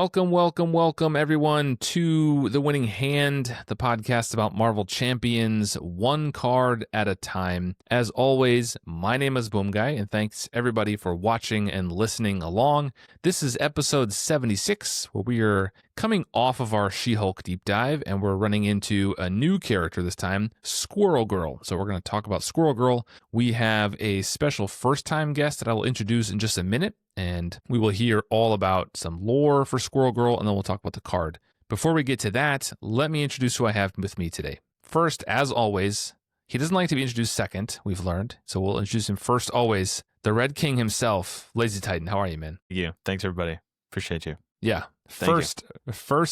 Welcome, everyone, to The Winning Hand, the podcast about Marvel Champions, one card at a time. As always, my name is Boom Guy, and thanks everybody for watching and listening along. This is episode 76, where we are coming off of our She-Hulk deep dive, and we're running into a new character this time, Squirrel Girl. So we're going to talk about Squirrel Girl. We have a special first-time guest that I will introduce in just a minute, and we will hear all about some lore for Squirrel Girl, and then we'll talk about the card. Before we get to that, let me introduce who I have with me today. First, as always, he doesn't like to be introduced second, we've learned, so we'll introduce him first always. The Red King himself, Lazy Titan. How are you, man? Thank you. Thanks, everybody. Appreciate you. Yeah. First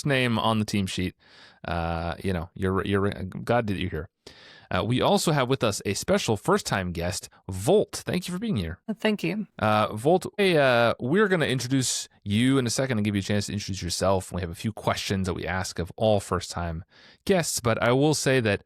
name on the team sheet. You're glad that you're here. We also have with us a special first-time guest, Volt. Thank you for being here. Thank you. Volt, we're going to introduce you in a second and give you a chance to introduce yourself. We have a few questions that we ask of all first-time guests, but I will say that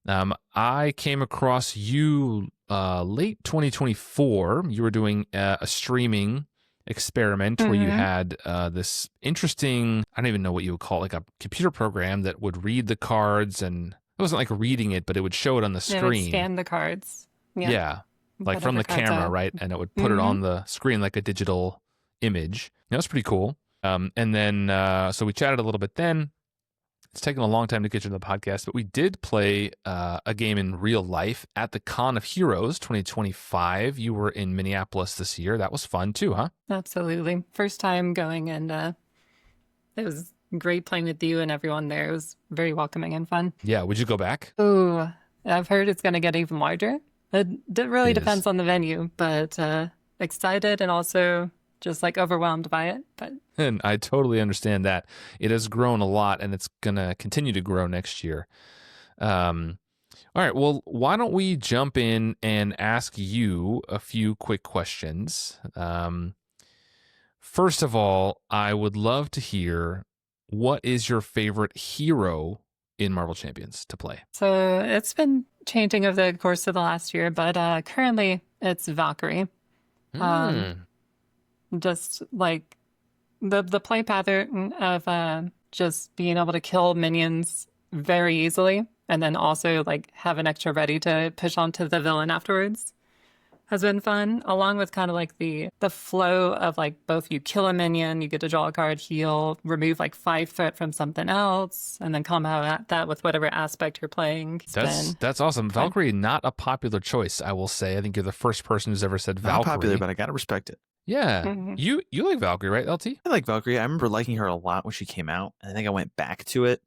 I came across you late 2024. You were doing a streaming experiment where you had this interesting, I don't even know what you would call it, like a computer program that would read the cards, and it wasn't like reading it, but it would show it on the screen. It would scan the cards. Yeah. Like from the camera, right? And it would put it on the screen like a digital image. That was pretty cool. And then, so we chatted a little bit then. It's taken a long time to get to the podcast, but we did play a game in real life at the Con of Heroes 2025. You were in Minneapolis this year. That was fun too, huh? Absolutely. First time going, and it was great playing with you and everyone there. It was very welcoming and fun. Yeah. Would you go back? Oh, I've heard it's going to get even larger. It really depends on the venue, but excited and also just like overwhelmed by it. And I totally understand that. It has grown a lot, and it's going to continue to grow next year. All right, well, why don't we jump in and ask you a few quick questions. First of all, I would love to hear, what is your favorite hero in Marvel Champions to play? So it's been changing over the course of the last year, but currently it's Valkyrie. Just like the play pattern of just being able to kill minions very easily, and then also like have an extra ready to push onto the villain afterwards has been fun, along with kind of like the flow of like both you kill a minion, you get to draw a card, heal, remove like 5 threat from something else, and then come out at that with whatever aspect you're playing. That's awesome. Valkyrie, not a popular choice, I will say. I think you're the first person who's ever said Valkyrie. Not popular, but I gotta respect it. Yeah. You like Valkyrie, right, LT? I like Valkyrie. I remember liking her a lot when she came out. And I think I went back to it,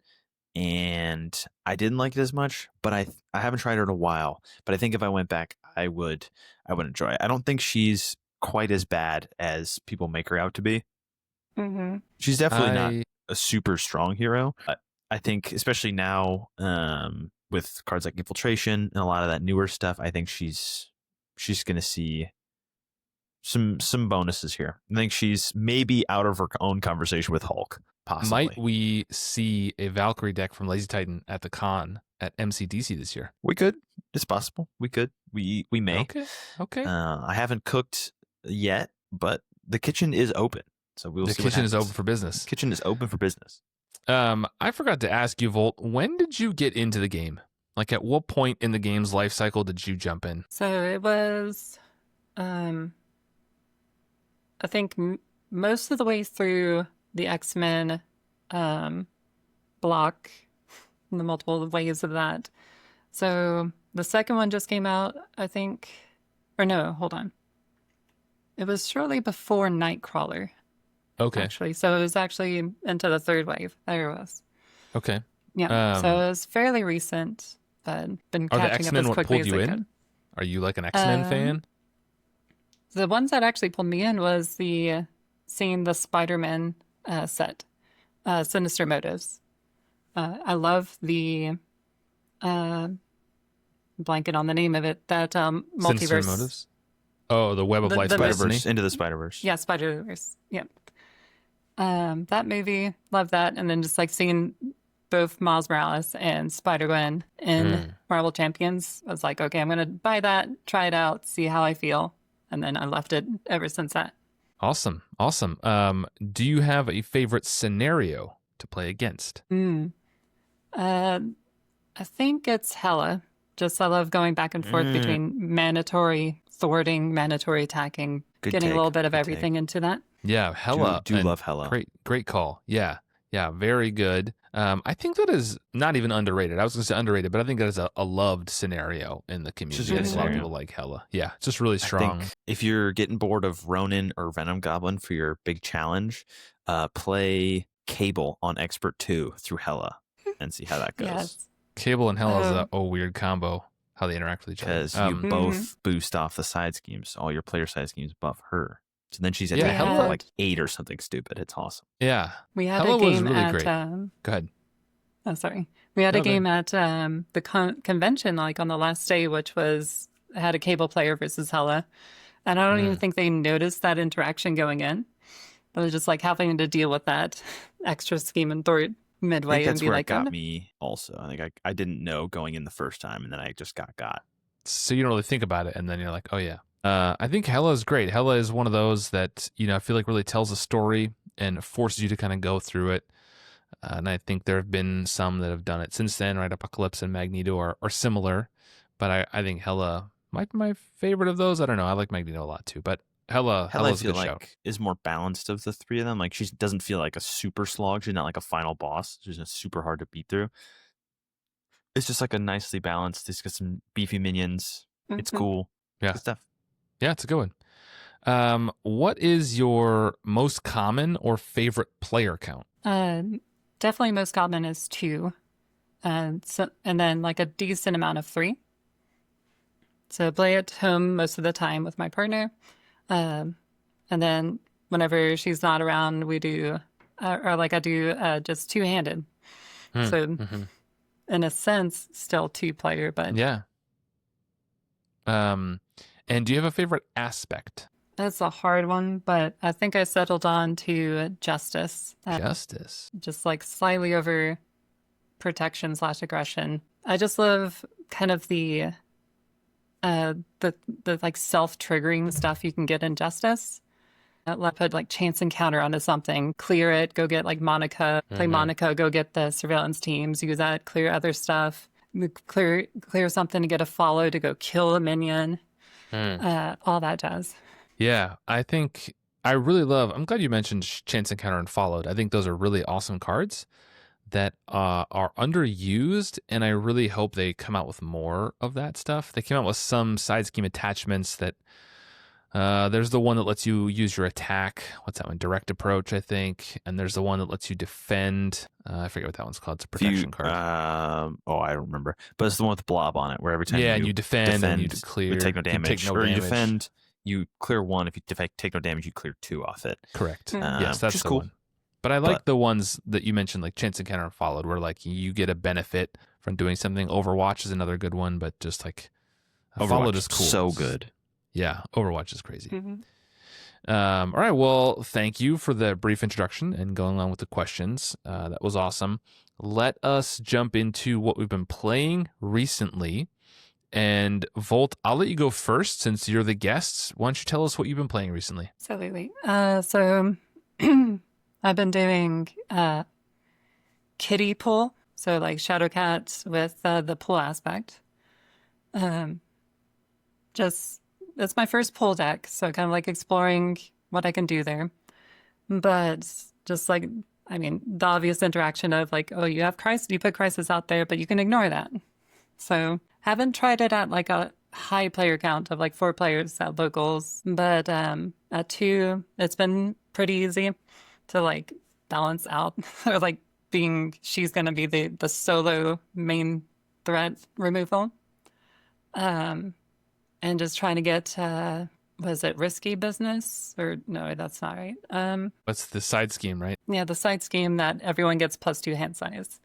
and I didn't like it as much, but I haven't tried her in a while. But I think if I went back, I would enjoy it. I don't think she's quite as bad as people make her out to be. She's definitely not a super strong hero. I think, especially now, with cards like Infiltration and a lot of that newer stuff, I think she's going to see some bonuses here. I think she's maybe out of her own conversation with Hulk, possibly. Might we see a Valkyrie deck from Lazy Titan at the con at MCDC this year? We could. It's possible. We could. We may. Okay. I haven't cooked yet, but the kitchen is open. So we'll see. The kitchen is open for business. Kitchen is open for business. I forgot to ask you, Volt, when did you get into the game? Like, at what point in the game's life cycle did you jump in? So it was, I think most of the way through the X-Men block, the multiple waves of that. So the second one just came out, I think, or no, hold on. It was shortly before Nightcrawler. Okay. Actually, so it was actually into the third wave. There it was. Okay. Yeah. So it was fairly recent, but been catching up as quickly as I could. Are you like an X-Men fan? The ones that actually pulled me in was seeing the Spider-Man set, Sinister Motives. I love the blanket on the name of it. That multiverse. Sinister Motives. Oh, the Web of Light, Spider-Verse, Into the Spider-Verse. Yeah, Spider-Verse. Yep. That movie, love that, and then just like seeing both Miles Morales and Spider-Gwen in Marvel Champions, I was like, okay, I'm gonna buy that, try it out, see how I feel. And then I left it ever since that. Awesome. Do you have a favorite scenario to play against? I think it's Hella. Just I love going back and forth between mandatory thwarting, mandatory attacking, getting a little bit of everything into that. Yeah, Hella. Do love Hella. Great call. Yeah, very good. I think that is not even underrated. I was going to say underrated, but I think that is a loved scenario in the community. Just A lot of people like Hella. Yeah, it's just really strong. I think if you're getting bored of Ronin or Venom Goblin for your big challenge, play Cable on Expert 2 through Hella and see how that goes. Yes. Cable and Hella is a weird combo, how they interact with each other. Because you both boost off the side schemes. All your player side schemes buff her. So then she's at like 8 or something stupid. It's awesome. Yeah. We had Hella a game was really at... great. Go ahead. Oh, sorry. We had a game at the convention, like on the last day, which had a Cable player versus Hella. And I don't even think they noticed that interaction going in. But it was just like having to deal with that extra scheme and thwart midway. I think that's and be where like, it got me also. I think I didn't know going in the first time, and then I just got. So you don't really think about it, and then you're like, oh, yeah. I think Hella is great. Hella is one of those that, I feel like really tells a story and forces you to kind of go through it. And I think there have been some that have done it since then, right? Apocalypse and Magneto are similar. But I think Hella might be my favorite of those. I don't know. I like Magneto a lot too. But Hella's I a feel good show. like is more balanced of the three of them. Like she doesn't feel like a super slog. She's not like a final boss. She's just super hard to beat through. It's just like a nicely balanced. It's got some beefy minions. It's cool. Yeah. Good stuff. Yeah, it's a good one. What is your most common or favorite player count? Definitely most common is 2. And then like a decent amount of 3. So I play at home most of the time with my partner. And then whenever she's not around, we do, I do just 2-handed. So in a sense, still 2-player, but. Yeah. And do you have a favorite aspect? That's a hard one, but I think I settled on to justice. Justice. Just like slightly over protection / aggression. I just love kind of the like self-triggering stuff you can get in justice. Let put like chance encounter onto something, clear it, go get like Monica, play Monica, go get the surveillance teams, use that, clear other stuff, clear something to get a follow to go kill a minion. All that jazz. Yeah, I think I really love. I'm glad you mentioned Chance Encounter and Followed. I think those are really awesome cards that are underused, and I really hope they come out with more of that stuff. They came out with some side scheme attachments that. There's the one that lets you use your attack. What's that one? Direct approach, I think. And there's the one that lets you defend. I forget what that one's called. It's a protection card. I don't remember. But it's the one with the blob on it, where every time you defend and you clear, you take no damage. You defend, you clear 1. If you take no damage, you clear 2 off it. Correct. Yes, that's the cool. one. But I like the ones that you mentioned, like Chance Encounter and Followed, where like you get a benefit from doing something. Overwatch is another good one, but just like Followed is cool. So good. Yeah, Overwatch is crazy. All right, well, thank you for the brief introduction and going on with the questions. That was awesome. Let us jump into what we've been playing recently. And Volt, I'll let you go first since you're the guest. Why don't you tell us what you've been playing recently? Absolutely. So I've been doing kitty pull, so like Shadowcat with the pull aspect. It's my first pull deck, so kind of like exploring what I can do there. But just like, the obvious interaction of like, oh, you have Crisis, you put Crisis out there, but you can ignore that. So haven't tried it at like a high player count of like 4 players at locals, but at 2, it's been pretty easy to like balance out or like she's going to be the solo main threat removal. And just trying to get, was it Risky Business? Or no, that's not right. What's the side scheme, right? Yeah, the side scheme that everyone gets +2 hand size.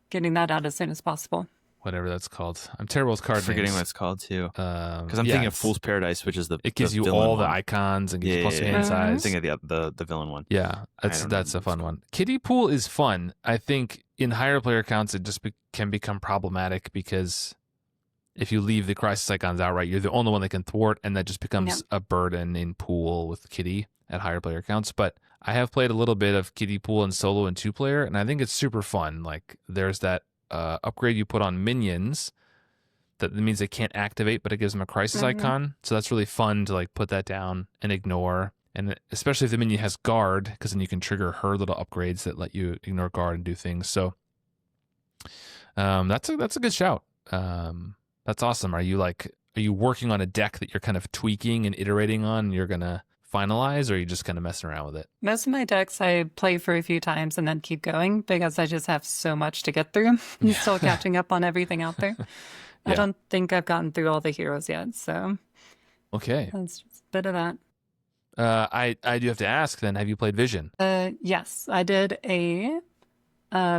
Getting that out as soon as possible. Whatever that's called. I'm terrible with card names. Forgetting what it's called too. Because I'm thinking of Fool's Paradise, which is it gives you all the icons and gives you +2 hand size. I'm thinking of the villain one. Yeah, that's a fun one. Kiddie Pool is fun. I think in higher player counts, it just can become problematic because if you leave the crisis icons out, right, you're the only one that can thwart, and that just becomes a burden in pool with Kitty. at higher player counts. But I have played a little bit of kiddie pool and solo and 2-player, and I think it's super fun. Like there's that upgrade you put on minions that means they can't activate, but it gives them a crisis icon. So that's really fun to like put that down and ignore. And especially if the minion has guard, because then you can trigger her little upgrades that let you ignore guard and do things. So that's a good shout. That's awesome. Are you working on a deck that you're kind of tweaking and iterating on and you're gonna finalize, or are you just kind of messing around with it? Most of my decks I play for a few times and then keep going because I just have so much to get through. I'm still catching up on everything out there. I don't think I've gotten through all the heroes yet, so okay, that's just a bit of that. I do have to ask then, have you played Vision? Yes, I did a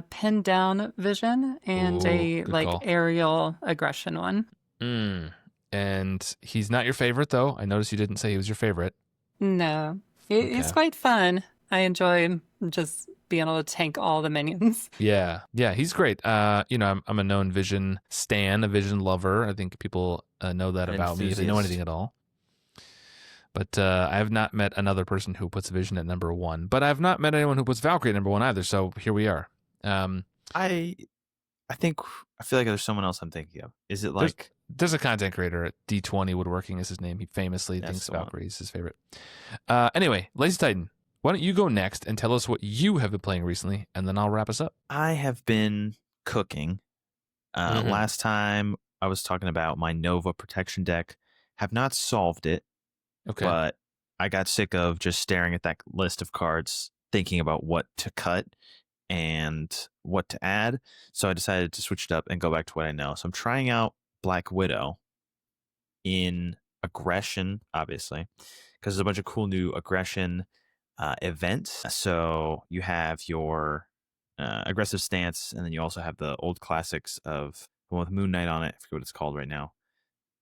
pin down Vision and Ooh, good call. aerial aggression one. And he's not your favorite though. I noticed you didn't say he was your favorite. No, it's quite fun. I enjoy just being able to tank all the minions. Yeah, he's great. I'm a known Vision stan, a Vision lover. I think people know that about me if they know anything at all. But I have not met another person who puts Vision at number 1. But I've not met anyone who puts Valkyrie at number 1 either. So here we are. I feel like there's someone else I'm thinking of. Is it like there's a content creator at D20 Woodworking is his name. He famously thinks Valkyrie is his favorite. Anyway, Lazy Titan, why don't you go next and tell us what you have been playing recently, and then I'll wrap us up. I have been cooking. Last time I was talking about my Nova protection deck. Have not solved it. Okay. But I got sick of just staring at that list of cards, thinking about what to cut and what to add. So I decided to switch it up and go back to what I know. So I'm trying out Black Widow in aggression, obviously, because there's a bunch of cool new aggression events. So you have your aggressive stance, and then you also have the old classics of the one with Moon Knight on it. I forget what it's called right now.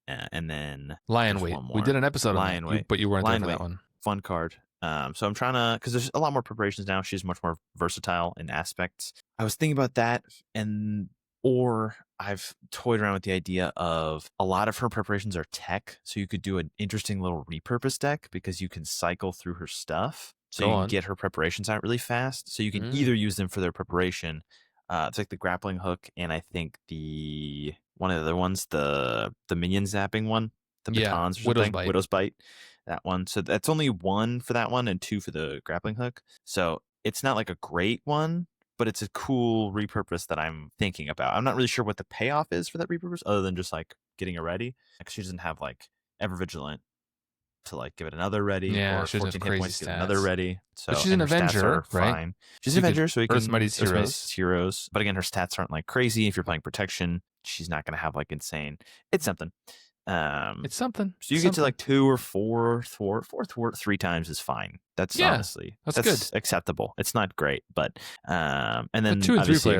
And then Lion Weight. We did an episode on that, but you weren't there for that one. Fun card. So I'm trying to, because there's a lot more preparations now. She's much more versatile in aspects. I was thinking about that, or I've toyed around with the idea of a lot of her preparations are tech, so you could do an interesting little repurpose deck because you can cycle through her stuff, so you can get her preparations out really fast. So you can either use them for their preparation. It's like the grappling hook, and I think one of the other ones, the minion zapping one, the batons or something, Widow's Bite, that one. So that's only 1 for that one and 2 for the grappling hook. So it's not like a great one, but it's a cool repurpose that I'm thinking about. I'm not really sure what the payoff is for that repurpose, other than just like getting it ready. Like she doesn't have like Ever Vigilant to like give it another ready, or 14 hit points to get another ready. So but she's an Avenger, right? She's an Avenger, so you can Somebody's heroes. But again, her stats aren't like crazy. If you're playing protection, she's not going to have like insane. It's something. It's something. So you get to like 2 or 4 3 times is fine. That's honestly that's good, acceptable. It's not great, but and then 2 and 3 player,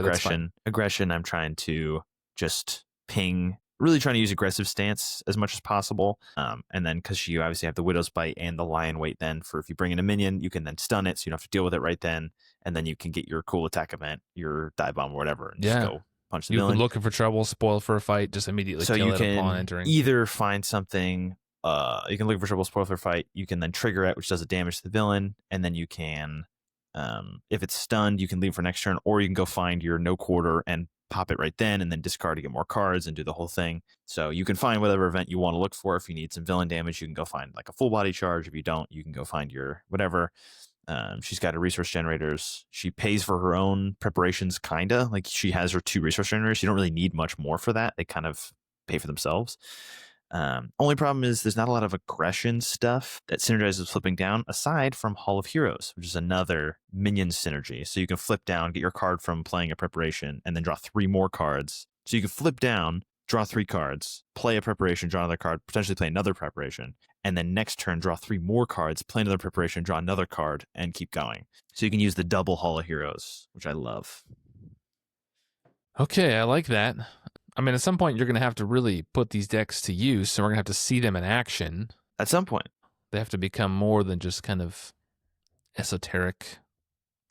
aggression. I'm trying to just ping. Really trying to use aggressive stance as much as possible. And then because you obviously have the Widow's Bite and the Lion Weight, then for if you bring in a minion, you can then stun it, so you don't have to deal with it right then. And then you can get your cool attack event, your dive bomb or whatever, and just go punch the villain. You've been looking for trouble, spoil for a fight, just immediately kill it upon entering. Either find something, you can look for trouble, spoil for a fight, you can then trigger it, which does a damage to the villain, and then you can, if it's stunned, you can leave for next turn, or you can go find your no quarter and pop it right then, and then discard to get more cards and do the whole thing. So you can find whatever event you want to look for. If you need some villain damage, you can go find like a full body charge. If you don't, you can go find your whatever. She's got her resource generators. She pays for her own preparations, kinda. Like she has her 2 resource generators. You don't really need much more for that. They kind of pay for themselves. Only problem is there's not a lot of aggression stuff that synergizes with flipping down, aside from Hall of Heroes, which is another minion synergy. So you can flip down, get your card from playing a preparation, and then draw 3 more cards. So you can flip down, draw 3 cards, play a preparation, draw another card, potentially play another preparation, and then next turn draw 3 more cards, play another preparation, draw another card, and keep going. So you can use the double Hall of Heroes, which I love. Okay, I like that. I mean, at some point, you're going to have to really put these decks to use, so we're going to have to see them in action. At some point. They have to become more than just kind of esoteric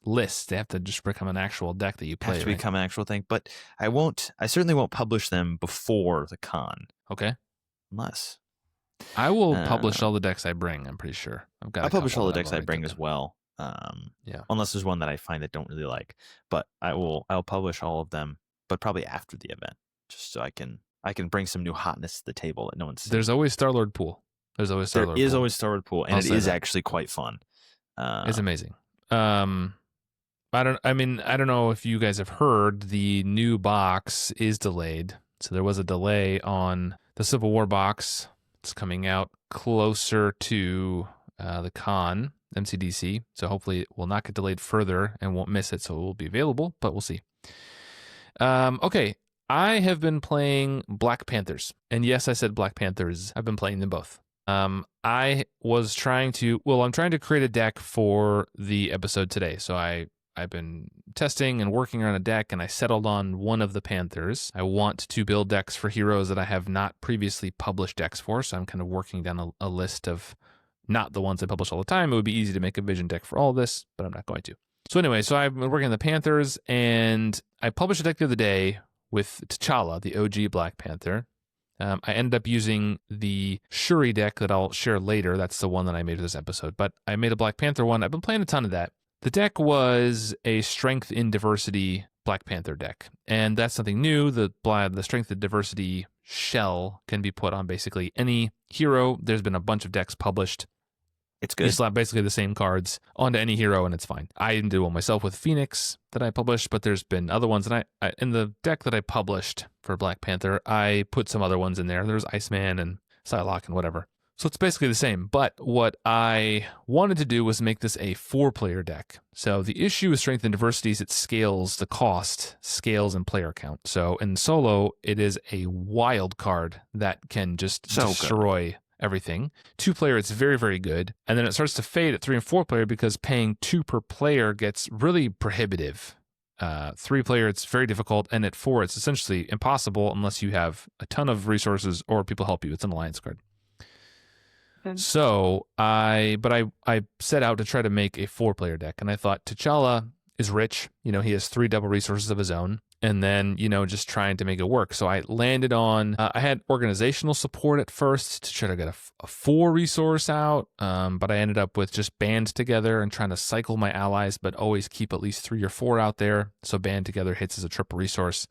lists. They have to just become an actual deck that you play. Have to become an actual thing, but I certainly won't publish them before the con. Okay. Unless I will publish all the decks I bring. I'm pretty sure I'll publish all the decks I bring as well. Yeah. Unless there's one that I find that don't really like, but I'll publish all of them, but probably after the event, just so I can bring some new hotness to the table that no one's seen. There's always Star-Lord Pool. There is always Star-Lord Pool, and it is actually quite fun. It's amazing. I don't know if you guys have heard, the new box is delayed. So there was a delay on the Civil War box. It's coming out closer to the con, MCDC. So hopefully it will not get delayed further and won't miss it. So it will be available, but we'll see. Okay. I have been playing Black Panthers. And yes, I said Black Panthers. I've been playing them both. I'm trying to create a deck for the episode today. So I've been testing and working on a deck, and I settled on one of the Panthers. I want to build decks for heroes that I have not previously published decks for, so I'm kind of working down a list of not the ones I publish all the time. It would be easy to make a vision deck for all of this, but I'm not going to. So anyway, so I've been working on the Panthers, and I published a deck the other day with T'Challa, the OG Black Panther. I ended up using the Shuri deck that I'll share later. That's the one that I made for this episode, but I made a Black Panther one. I've been playing a ton of that. The deck was a Strength in Diversity Black Panther deck, and that's something new. The Strength in Diversity shell can be put on basically any hero. There's been a bunch of decks published. It's good. You slap basically the same cards onto any hero, and it's fine. I didn't do one myself with Phoenix that I published, but there's been other ones. And I in the deck that I published for Black Panther, I put some other ones in there. There's Iceman and Psylocke and whatever. So it's basically the same, but what I wanted to do was make this a 4-player deck. So the issue with Strength and Diversity is it scales, the cost scales in player count. So in solo, it is a wild card that can just destroy everything. 2-player, it's very, very good. And then it starts to fade at 3 and 4-player because paying 2 per player gets really prohibitive. 3-player, it's very difficult, and at 4, it's essentially impossible unless you have a ton of resources or people help you. It's an alliance card. So I set out to try to make a 4-player deck, and I thought T'Challa is rich. He has 3 double resources of his own, and then, just trying to make it work. So I landed on, I had organizational support at first to try to get a 4 resource out, but I ended up with just band together and trying to cycle my allies, but always keep at least 3 or 4 out there. So band together hits as a triple resource.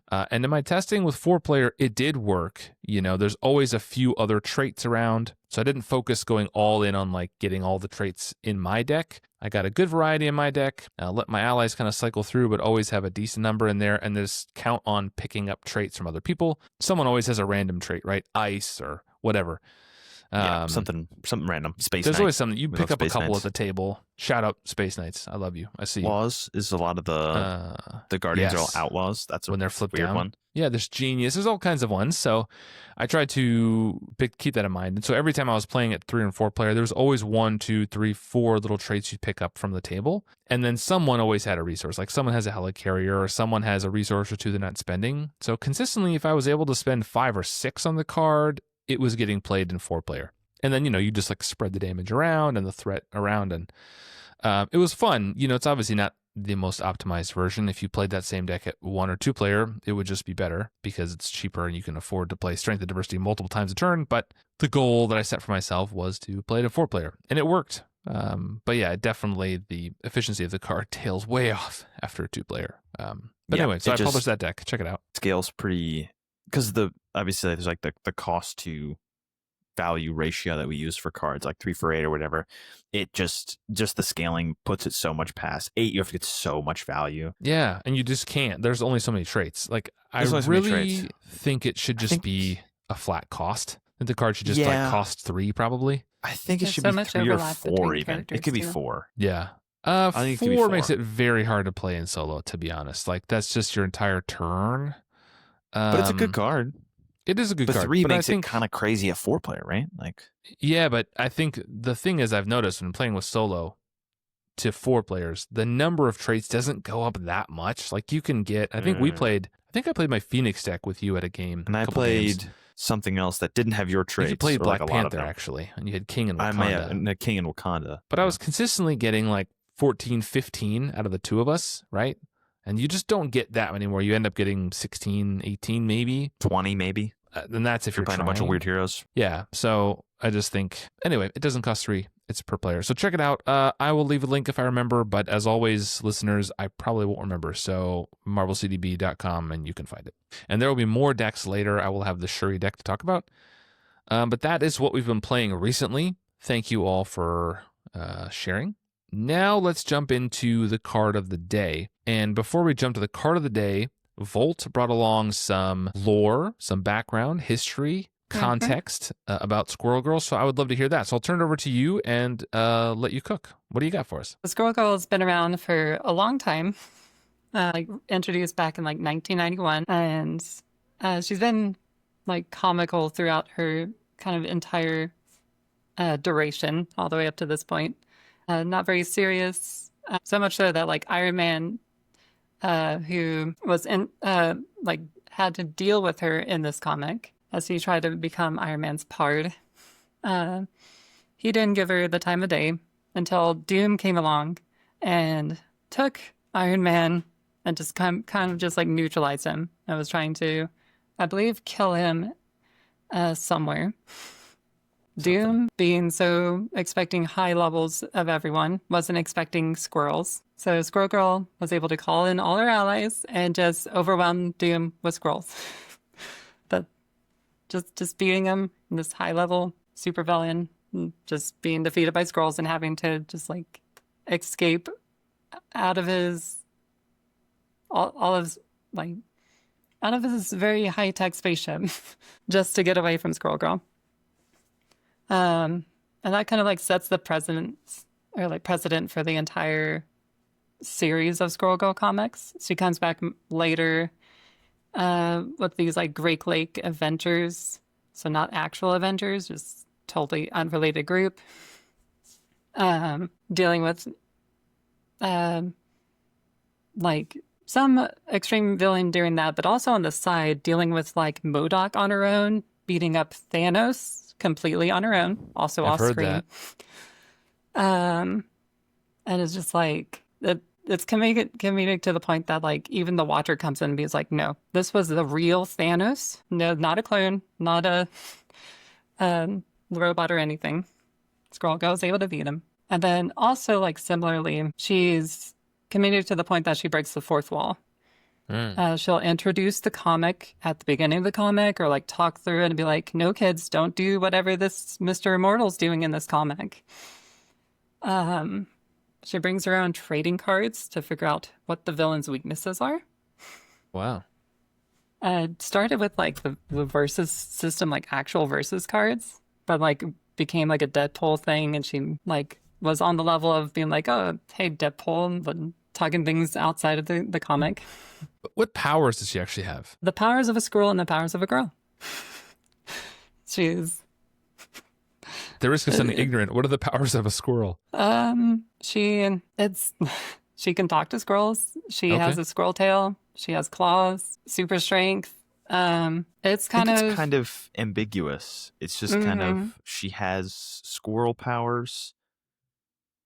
And in my testing with 4-player, it did work. There's always a few other traits around. So I didn't focus going all in on getting all the traits in my deck. I got a good variety in my deck. Let my allies kind of cycle through, but always have a decent number in there. And just count on picking up traits from other people. Someone always has a random trait, right? Ice or whatever. Something random. Space There's Knights. always something. You pick up a couple Knights. at the table. Shout out Space Knights. I love you. I see you. Laws is a lot of the Guardians are all outlaws. That's when they're flipped weird down. one. Yeah, there's Genius. There's all kinds of ones. So I tried to keep that in mind. And so every time I was playing at 3 and 4-player, there was always 1, 2, 3, 4 little traits you'd pick up from the table. And then someone always had a resource. Like someone has a helicarrier or someone has a resource or 2 they're not spending. So consistently, if I was able to spend 5 or 6 on the card, it was getting played in 4-player. And then, you just spread the damage around and the threat around. And it was fun. It's obviously not the most optimized version. If you played that same deck at 1 or 2-player, it would just be better because it's cheaper and you can afford to play Strength and Diversity multiple times a turn. But the goal that I set for myself was to play it at 4-player, and it worked. But yeah, definitely the efficiency of the card tails way off after a 2-player. Anyway, so I published that deck. Check it out. Scales pretty, because obviously there's the cost to value ratio that we use for cards, like 3 for 8 or whatever. It just the scaling puts it so much past 8. You have to get so much value. Yeah, and you just can't. There's only so many traits. I really think it should just be a flat cost. The card should just cost 3 probably. I think it should be 3 or 4 even. It could be 4. Yeah. I think 4 makes it very hard to play in solo, to be honest. That's just your entire turn. But it's a good card. It is a good but card. 3 makes it kind of crazy at 4-player, right? Yeah, but I think the thing is I've noticed when playing with solo to 4 players, the number of traits doesn't go up that much. You can get, I think I played my Phoenix deck with you at a game. And I played something else that didn't have your traits. You played Black Panther, actually, and you had King and Wakanda. And a King and Wakanda. But I was consistently getting 14, 15 out of the 2 of us, right? And you just don't get that many more. You end up getting 16, 18 maybe. 20 maybe. And that's if you're playing trying. a bunch of weird heroes. Yeah. So I just think, anyway, it doesn't cost $3. It's per player. So check it out. I will leave a link if I remember, but as always, listeners, I probably won't remember. So marvelcdb.com and you can find it. And there will be more decks later. I will have the Shuri deck to talk about. But that is what we've been playing recently. Thank you all for sharing. Now let's jump into the card of the day. And before we jump to the card of the day, Volt brought along some lore, some background, history, context about Squirrel Girl. So I would love to hear that. So I'll turn it over to you and let you cook. What do you got for us? The Squirrel Girl has been around for a long time, like introduced back in like 1991, and she's been like comical throughout her kind of entire duration, all the way up to this point. Not very serious, so much so that like Iron Man, who was in like had to deal with her in this comic as he tried to become Iron Man's pard. He didn't give her the time of day until Doom came along and took Iron Man and just kind of just like neutralized him. I was trying to, I believe, kill him somewhere. Doom, being so expecting high levels of everyone, wasn't expecting squirrels. So Squirrel Girl was able to call in all her allies and just overwhelm Doom with squirrels. But just beating him in this high level supervillain, just being defeated by squirrels and having to just like escape out of his all of his like out of his very high tech spaceship just to get away from Squirrel Girl. And that kind of like sets the precedent for the entire series of Squirrel Girl comics. She comes back later with these like Great Lake Avengers, so not actual Avengers, just totally unrelated group, dealing with like some extreme villain during that, but also on the side dealing with like MODOK on her own, beating up Thanos completely on her own, also off screen. And it's just like it's comedic to the point that like even the Watcher comes in and be like, no, this was the real Thanos, no, not a clone, not a robot or anything. Squirrel Girl was able to beat him. And then also like similarly, she's comedic to the point that she breaks the fourth wall. She'll introduce the comic at the beginning of the comic or like talk through it and be like, no kids, don't do whatever this Mr. Immortal's doing in this comic. She brings her own trading cards to figure out what the villain's weaknesses are. Wow. It started with like the versus system, like actual versus cards, but like became like a Deadpool thing, and she like was on the level of being like, oh, hey, Deadpool, but talking things outside of the comic. What powers does she actually have? The powers of a squirrel and the powers of a girl. She's... The risk of sounding ignorant. What are the powers of a squirrel? She can talk to squirrels. She has a squirrel tail. She has claws, super strength. It's kind of ambiguous. It's just kind of, she has squirrel powers,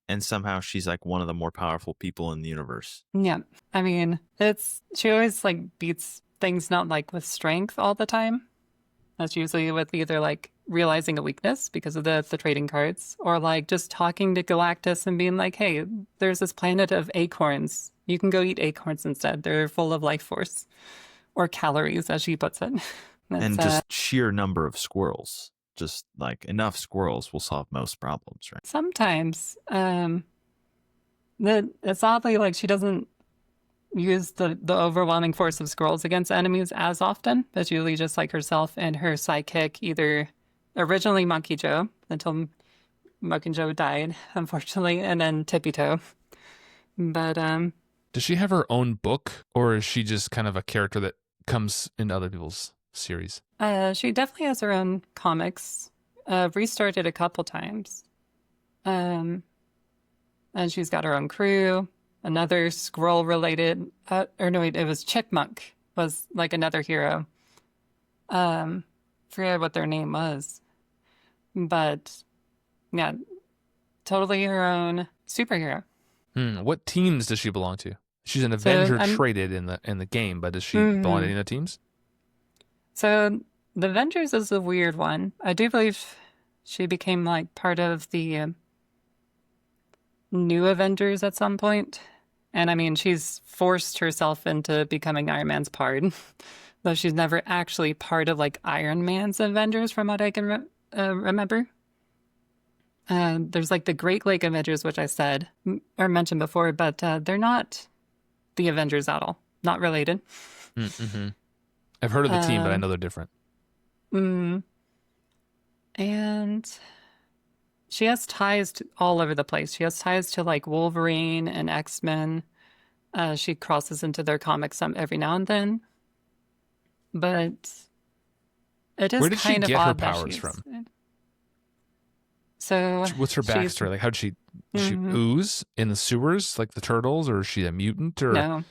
and somehow she's like one of the more powerful people in the universe. Yeah. I mean, she always like beats things not like with strength all the time. That's usually with either like realizing a weakness because of the trading cards, or like just talking to Galactus and being like, hey, there's this planet of acorns. You can go eat acorns instead. They're full of life force, or calories, as she puts it. And just sheer number of squirrels. Just like enough squirrels will solve most problems, right? Sometimes. It's oddly like she doesn't use the overwhelming force of squirrels against enemies as often. It's usually just like herself and her sidekick, either originally Monkey Joe, until Monkey Joe died, unfortunately, and then Tippy Toe. But does she have her own book, or is she just kind of a character that comes in other people's series? She definitely has her own comics. Restarted a couple times. And she's got her own crew. Another squirrel related, it was Chickmunk was like another hero. Forget what their name was. But yeah, totally her own superhero. What teams does she belong to? She's an Avenger traded in the game, but does she belong to any of the teams? So The Avengers is a weird one. I do believe she became like part of the new Avengers at some point. And I mean, she's forced herself into becoming Iron Man's part, though she's never actually part of like Iron Man's Avengers from what I can remember. There's like the Great Lake Avengers, which I said or mentioned before, but they're not the Avengers at all. Not related. Mm-hmm. I've heard of the team, but I know they're different. And she has ties all over the place. She has ties to like Wolverine and X-Men. She crosses into their comics every now and then. But it is Where did she kind of get her odd that powers she's... from? So what's her backstory? Like, how did she ooze in the sewers like the turtles, or is she a mutant or No.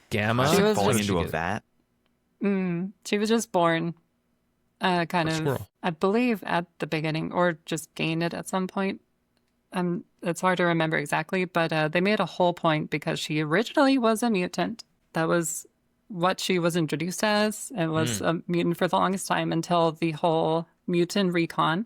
gamma? She was falling just- into a vat. She was just born kind A of, squirrel. I believe, at the beginning, or just gained it at some point. It's hard to remember exactly, but they made a whole point because she originally was a mutant. That was what she was introduced as, and was a mutant for the longest time until the whole mutant retcon,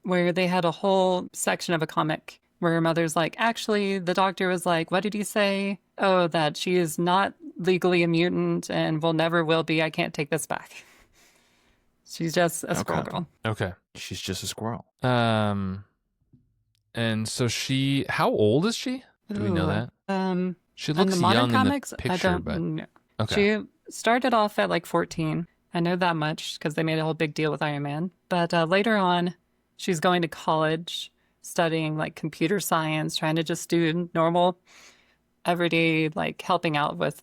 where they had a whole section of a comic where her mother's like, actually, the doctor was like, what did he say? Oh, that she is not legally a mutant and never will be. I can't take this back. She's just a squirrel girl. Okay. She's just a squirrel. And so how old is she? Do we know that? She In looks the modern young comics, in the picture, I don't but know. okay. She started off at like 14. I know that much because they made a whole big deal with Iron Man. But later on, she's going to college, studying like computer science, trying to just do normal, everyday, like helping out with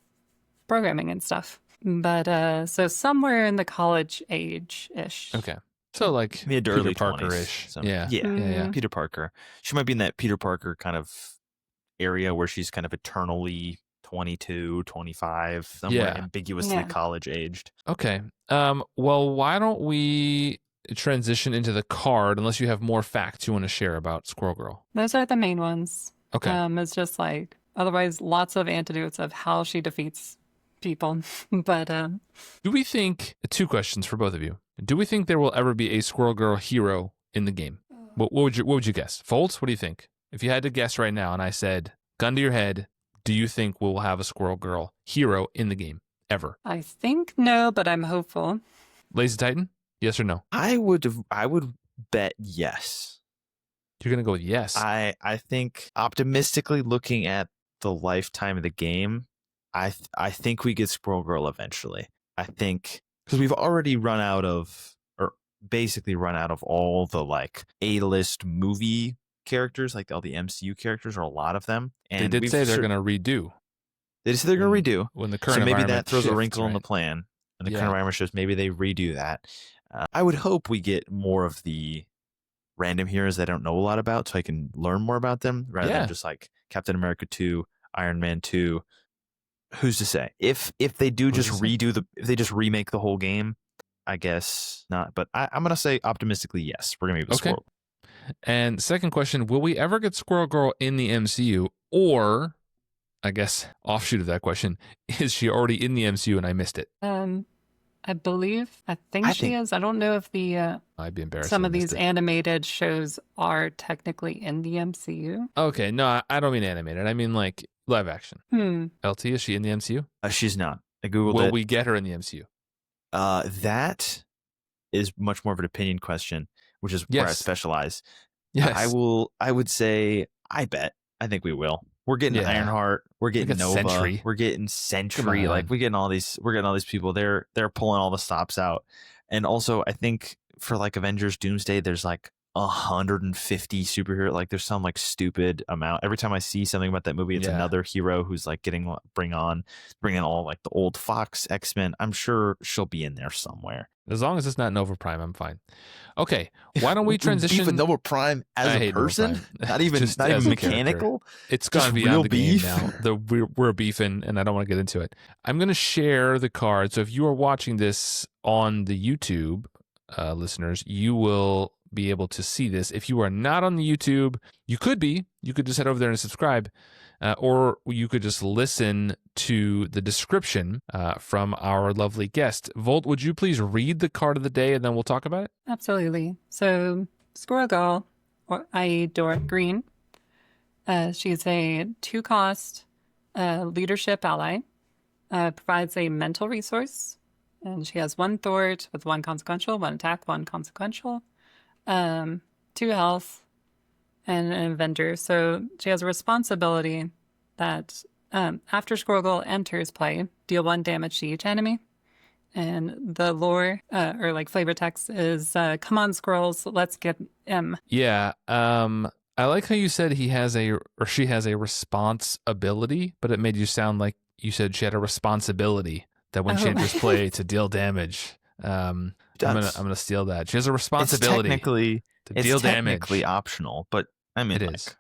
programming and stuff. But so somewhere in the college age-ish. Okay. So like Mid to Peter early Parker-ish. 20s. So, Yeah. yeah. Peter Parker. She might be in that Peter Parker kind of area where she's kind of eternally 22, 25, somewhere ambiguously Yeah. college aged. Okay. Well, why don't we transition into the card unless you have more facts you want to share about Squirrel Girl? Those are the main ones. Okay. It's just like, otherwise, lots of anecdotes of how she defeats people. But Do we think, two questions for both of you. Do we think there will ever be a Squirrel Girl hero in the game? What would you guess? Foltz, what do you think? If you had to guess right now and I said, gun to your head, do you think we'll have a Squirrel Girl hero in the game ever? I think no, but I'm hopeful. Lazy Titan? Yes or no? I would bet yes. You're going to go with yes. I think optimistically looking at the lifetime of the game, I think we get Squirrel Girl eventually. I think because we've already basically run out of all the like A-list movie characters, like all the MCU characters, or a lot of them. And they did say they're going to redo. They said they're going to redo. When the current So maybe environment that throws shifts, a wrinkle in the right? plan. And the Yeah. current environment shows maybe they redo that. I would hope we get more of the random heroes that I don't know a lot about, so I can learn more about them rather Yeah. than just like Captain America 2, Iron Man 2. Who's to say? If they do Who's just to say? if they just remake the whole game, I guess not. But I'm gonna say optimistically yes. We're gonna be able to Okay. Squirrel. And second question, will we ever get Squirrel Girl in the MCU? Or, I guess, offshoot of that question, is she already in the MCU and I missed it? I think she is. I don't know if the I'd be embarrassed. some if I of missed these it. animated shows are technically in the MCU. Okay, no, I don't mean animated. I mean like live action. LT, is she in the MCU? She's not. I googled Will it. we get her in the MCU? That is much more of an opinion question, which is where I Yes. specialize. Yes. I would say I think we will. We're getting Yeah. Ironheart. We're getting got Nova. Sentry. We're getting Sentry. Come Like on. we're getting all these people. They're pulling all the stops out. And also I think for like Avengers Doomsday, there's like 150 superhero. Like there's some like stupid amount. Every time I see something about that movie, it's Yeah. another hero who's like bringing all like the old Fox X-Men. I'm sure she'll be in there somewhere. As long as it's not Nova Prime, I'm fine. Okay, why don't we transition? Beef with Nova Prime I as a hate Nova person? Prime. Not even Just not as even a character. mechanical. It's gone Just beyond real the game beef? now. We're beefing, and I don't want to get into it. I'm going to share the card. So if you are watching this on the YouTube, listeners, you will be able to see this. If you are not on the YouTube, you could be. You could just head over there and subscribe. or you could just listen to the description from our lovely guest. Volt, would you please read the card of the day and then we'll talk about it? Absolutely. So, Squirrel Girl, or i.e. Dora Green, she's a 2-cost leadership ally, provides a mental resource, and she has 1 thwart with 1 consequential, 1 attack, 1 consequential, 2 health, and an Avenger. So she has a responsibility that after Squirrel Girl enters play, deal 1 damage to each enemy. And the lore or like flavor text is come on squirrels, let's get M. Yeah. I like how you said she has a responsibility, but it made you sound like you said she had a responsibility that when she enters play to deal damage. I'm gonna steal that. She has a responsibility to deal damage. It's technically optional, but I mean, it is.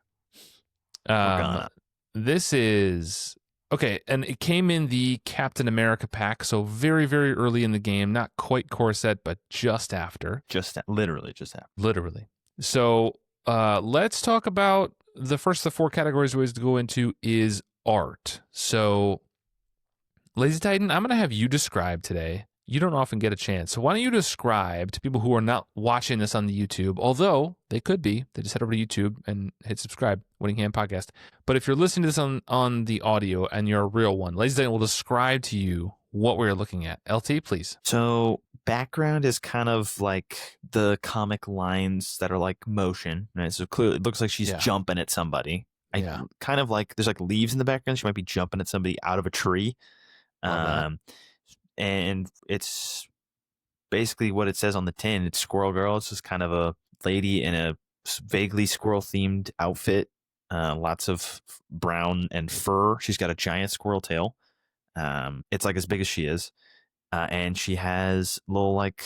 This is okay, and it came in the Captain America pack, so very, very early in the game, not quite core set, but just after. Literally just after. Literally. So let's talk about the first of the 4 categories ways to go into is art. So, Lazy Titan, I'm going to have you describe today. You don't often get a chance. So why don't you describe to people who are not watching this on the YouTube, although they could be, they just head over to YouTube and hit subscribe, Winning Hand Podcast. But if you're listening to this on the audio and you're a real one, Lazy Titan will describe to you what we're looking at. LT, please. So background is kind of like the comic lines that are like motion. Right? So clearly it looks like she's jumping at somebody. Kind of like there's like leaves in the background. She might be jumping at somebody out of a tree. And it's basically what it says on the tin. It's Squirrel Girl. It's just kind of a lady in a vaguely squirrel-themed outfit. Lots of brown and fur. She's got a giant squirrel tail. It's like as big as she is. And she has little like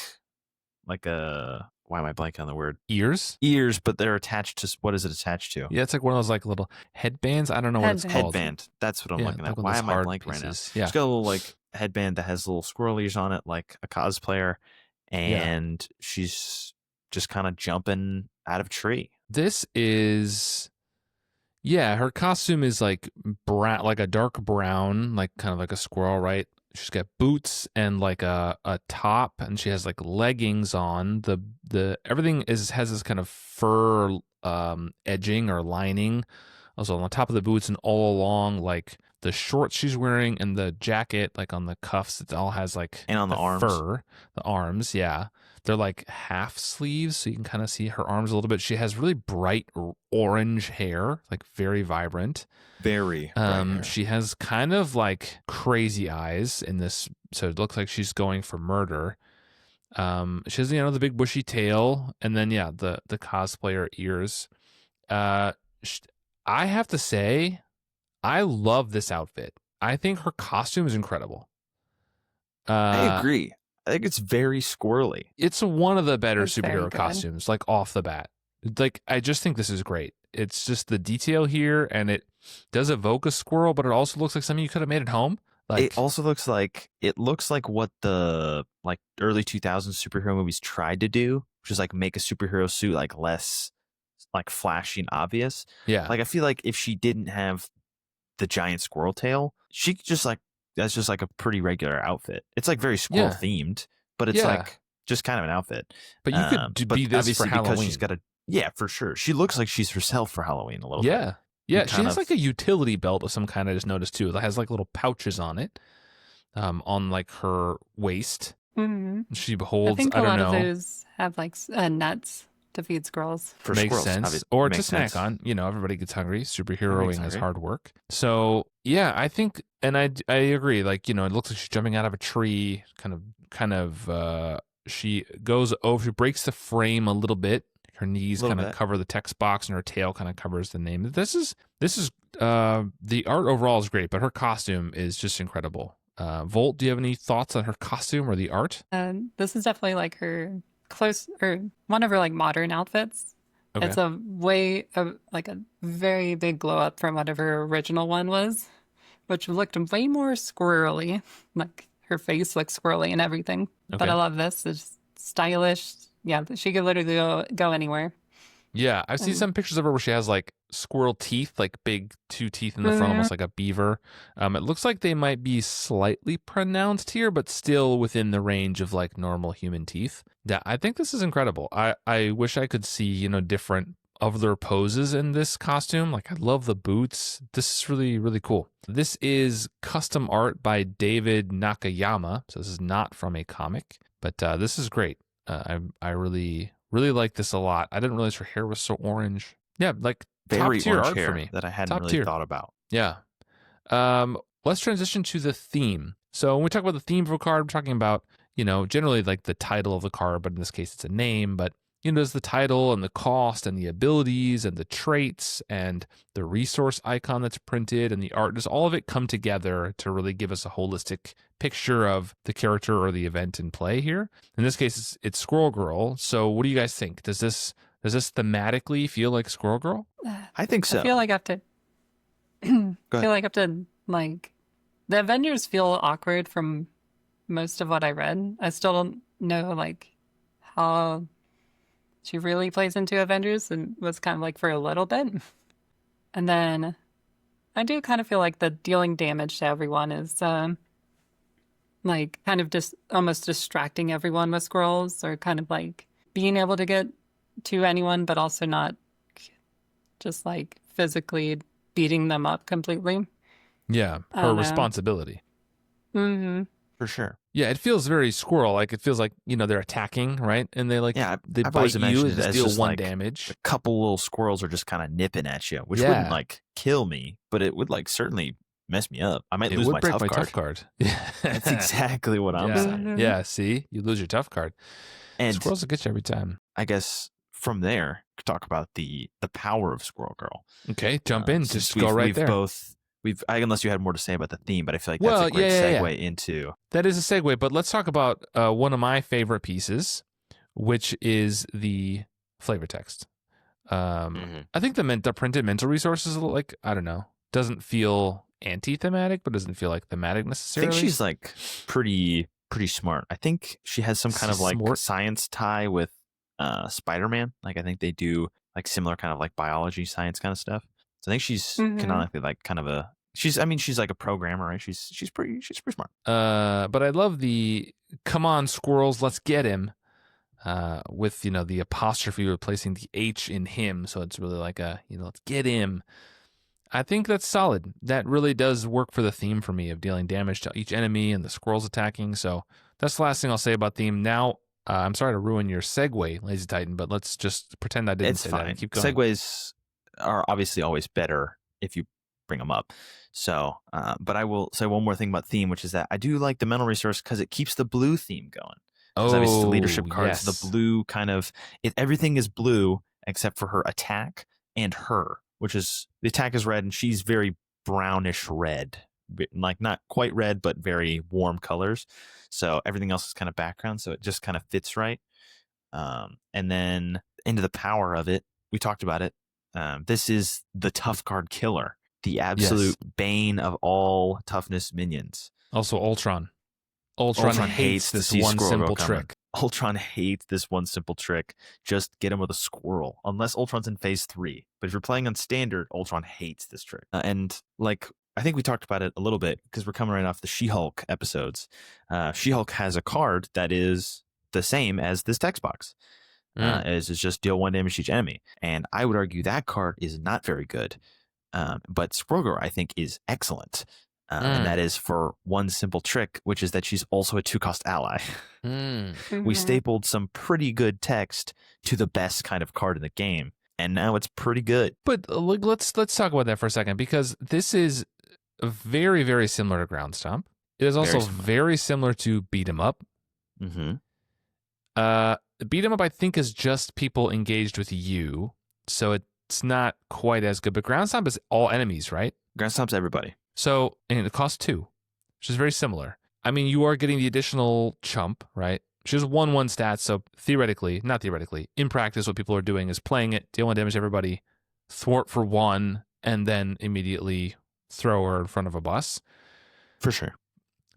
a... Why am I blanking on the word? Ears? Ears, but they're attached to... What is it attached to? Yeah, it's like one of those like little headbands. I don't know what it's called. Headband. That's what I'm looking at. Why am I blanking right now? Yeah. She's got a little like headband that has little squirrel ears on it, like a cosplayer, and she's just kind of jumping out of a tree. This is, her costume is like brown, like a dark brown, like kind of like a squirrel, right? She's got boots and like a top, and she has like leggings on. The everything has this kind of fur edging or lining. Also on the top of the boots and all along, like the shorts she's wearing and the jacket, like on the cuffs, it all has like and on the arms, fur. The arms, they're like half sleeves, so you can kind of see her arms a little bit. She has really bright orange hair, like very vibrant. Very. She has kind of like crazy eyes in this, so it looks like she's going for murder. She has the big bushy tail, and then the cosplayer ears. I have to say, I love this outfit. I think her costume is incredible. I agree. I think it's very squirrely. It's one of the better superhero costumes, like off the bat. Like, I just think this is great. It's just the detail here, and it does evoke a squirrel, but it also looks like something you could have made at home. Like, it also looks like what the like early 2000s superhero movies tried to do, which is like make a superhero suit like less like flashy and obvious. Yeah. Like I feel like if she didn't have the giant squirrel tail, she could just like that's just like a pretty regular outfit. It's like very squirrel themed, but it's like just kind of an outfit. But you could be this for Halloween. Because she's got for sure. She looks like she's herself for Halloween a little bit. Yeah, she has like a utility belt of some kind. I just noticed too. It has like little pouches on it, on like her waist. Mm-hmm. She holds. I think a lot of those have like nuts to feed squirrels. For makes squirrels, sense, or to snack on. Everybody gets hungry. Superheroing is hard work. So I think, and I agree. Like it looks like she's jumping out of a tree. Kind of. She goes over. She breaks the frame a little bit. Her knees kind of cover the text box, and her tail kind of covers the name. This is the art overall is great, but her costume is just incredible. Volt, do you have any thoughts on her costume or the art? This is definitely like her one of her like modern outfits. Okay. It's like a very big glow up from whatever her original one was, which looked way more squirrely. Like her face looks squirrely and everything. Okay. But I love this. It's stylish. Yeah, she could literally go anywhere. Yeah, I've seen some pictures of her where she has like squirrel teeth, like big 2 teeth in the front, almost like a beaver. It looks like they might be slightly pronounced here, but still within the range of like normal human teeth. Yeah, I think this is incredible. I wish I could see, different other poses in this costume. Like, I love the boots. This is really, really cool. This is custom art by David Nakayama. So this is not from a comic, but this is great. I really, really like this a lot. I didn't realize her hair was so orange. Yeah, like Very top tier orange art hair for me. that I hadn't Top really tier. thought about. Yeah. Let's transition to the theme. So when we talk about the theme of a card, we're talking about, generally like the title of the card, but in this case it's a name, but there's the title and the cost and the abilities and the traits and the resource icon that's printed and the art. Does all of it come together to really give us a holistic picture of the character or the event in play here? In this case, it's Squirrel Girl. So what do you guys think? Does this thematically feel like Squirrel Girl? I think so. I feel like I have to. Like the Avengers feel awkward from most of what I read. I still don't know like how she really plays into Avengers, and was kind of like for a little bit. And then I do kind of feel like the dealing damage to everyone is like kind of just almost distracting everyone with squirrels, or kind of like being able to get to anyone, but also not just like physically beating them up completely. Yeah, her responsibility. Mm-hmm. For sure. Yeah, it feels very squirrel. Like it feels like, they're attacking, right? And they like, they I've bite always you imagined and it as deal just 1 like damage. a couple little squirrels are just kind of nipping at you, which wouldn't like kill me, but it would like certainly mess me up. I might lose my tough card. Yeah. That's exactly what I'm saying. Yeah, see? You lose your tough card. And squirrels will get you every time. I guess from there, we could talk about the power of Squirrel Girl. Okay, jump in. Just go right there. Unless you had more to say about the theme, but I feel like that's a great segue into. That is a segue, but let's talk about one of my favorite pieces, which is the flavor text. I think the printed mental resources, like, I don't know, doesn't feel anti-thematic, but doesn't feel like thematic I necessarily. think she's like pretty smart. I think she has some kind of like science tie with Spider-Man. Like I think they do like similar kind of like biology science kind of stuff. So I think she's canonically like kind of she's like a programmer, right? She's pretty smart. But I love the "come on squirrels, let's get him," with the apostrophe replacing the H in him, so it's really like a let's get him. I think that's solid. That really does work for the theme for me of dealing damage to each enemy and the squirrels attacking. So that's the last thing I'll say about theme. Now, I'm sorry to ruin your segue, Lazy Titan, but let's just pretend I didn't say that and keep going. Segues are obviously always better if you bring them up. So, but I will say one more thing about theme, which is that I do like the mental resource because it keeps the blue theme going. Because obviously the leadership cards, the blue kind of, everything is blue except for her attack and her, which is, the attack is red and she's very brownish red, like not quite red, but very warm colors. So everything else is kind of background. So it just kind of fits right. And then into the power of it, we talked about it. This is the tough card killer, the absolute bane of all toughness minions. Also, Ultron. Ultron hates this one simple trick. Ultron hates this one simple trick. Just get him with a squirrel, unless Ultron's in phase 3. But if you're playing on standard, Ultron hates this trick. And like, I think we talked about it a little bit because we're coming right off the She-Hulk episodes. She-Hulk has a card that is the same as this text box. Is just deal 1 damage to each enemy. And I would argue that card is not very good. But Squirrel Girl, I think, is excellent. And that is for one simple trick, which is that she's also a 2-cost ally. We stapled some pretty good text to the best kind of card in the game. And now it's pretty good. But let's talk about that for a second, because this is very, very similar to Ground Stomp. It is also very similar to Beat 'em Up. Beat 'em Up, I think, is just people engaged with you, so it's not quite as good. But Ground Stomp is all enemies, right? Ground Stomp's everybody. So, and it costs 2, which is very similar. I mean, you are getting the additional chump, right? She has 1/1 stats, so not theoretically, in practice, what people are doing is playing it, deal 1 damage to everybody, thwart for 1, and then immediately throw her in front of a bus. For sure.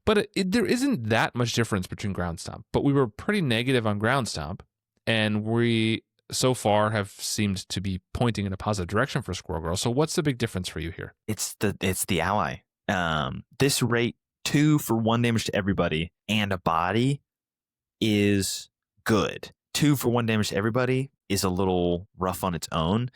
But there isn't that much difference between Ground Stomp. But we were pretty negative on Ground Stomp, and we so far have seemed to be pointing in a positive direction for Squirrel Girl. So what's the big difference for you here? It's the ally. This rate 2 for 1 damage to everybody and a body is good. 2 for 1 damage to everybody is a little rough on its own.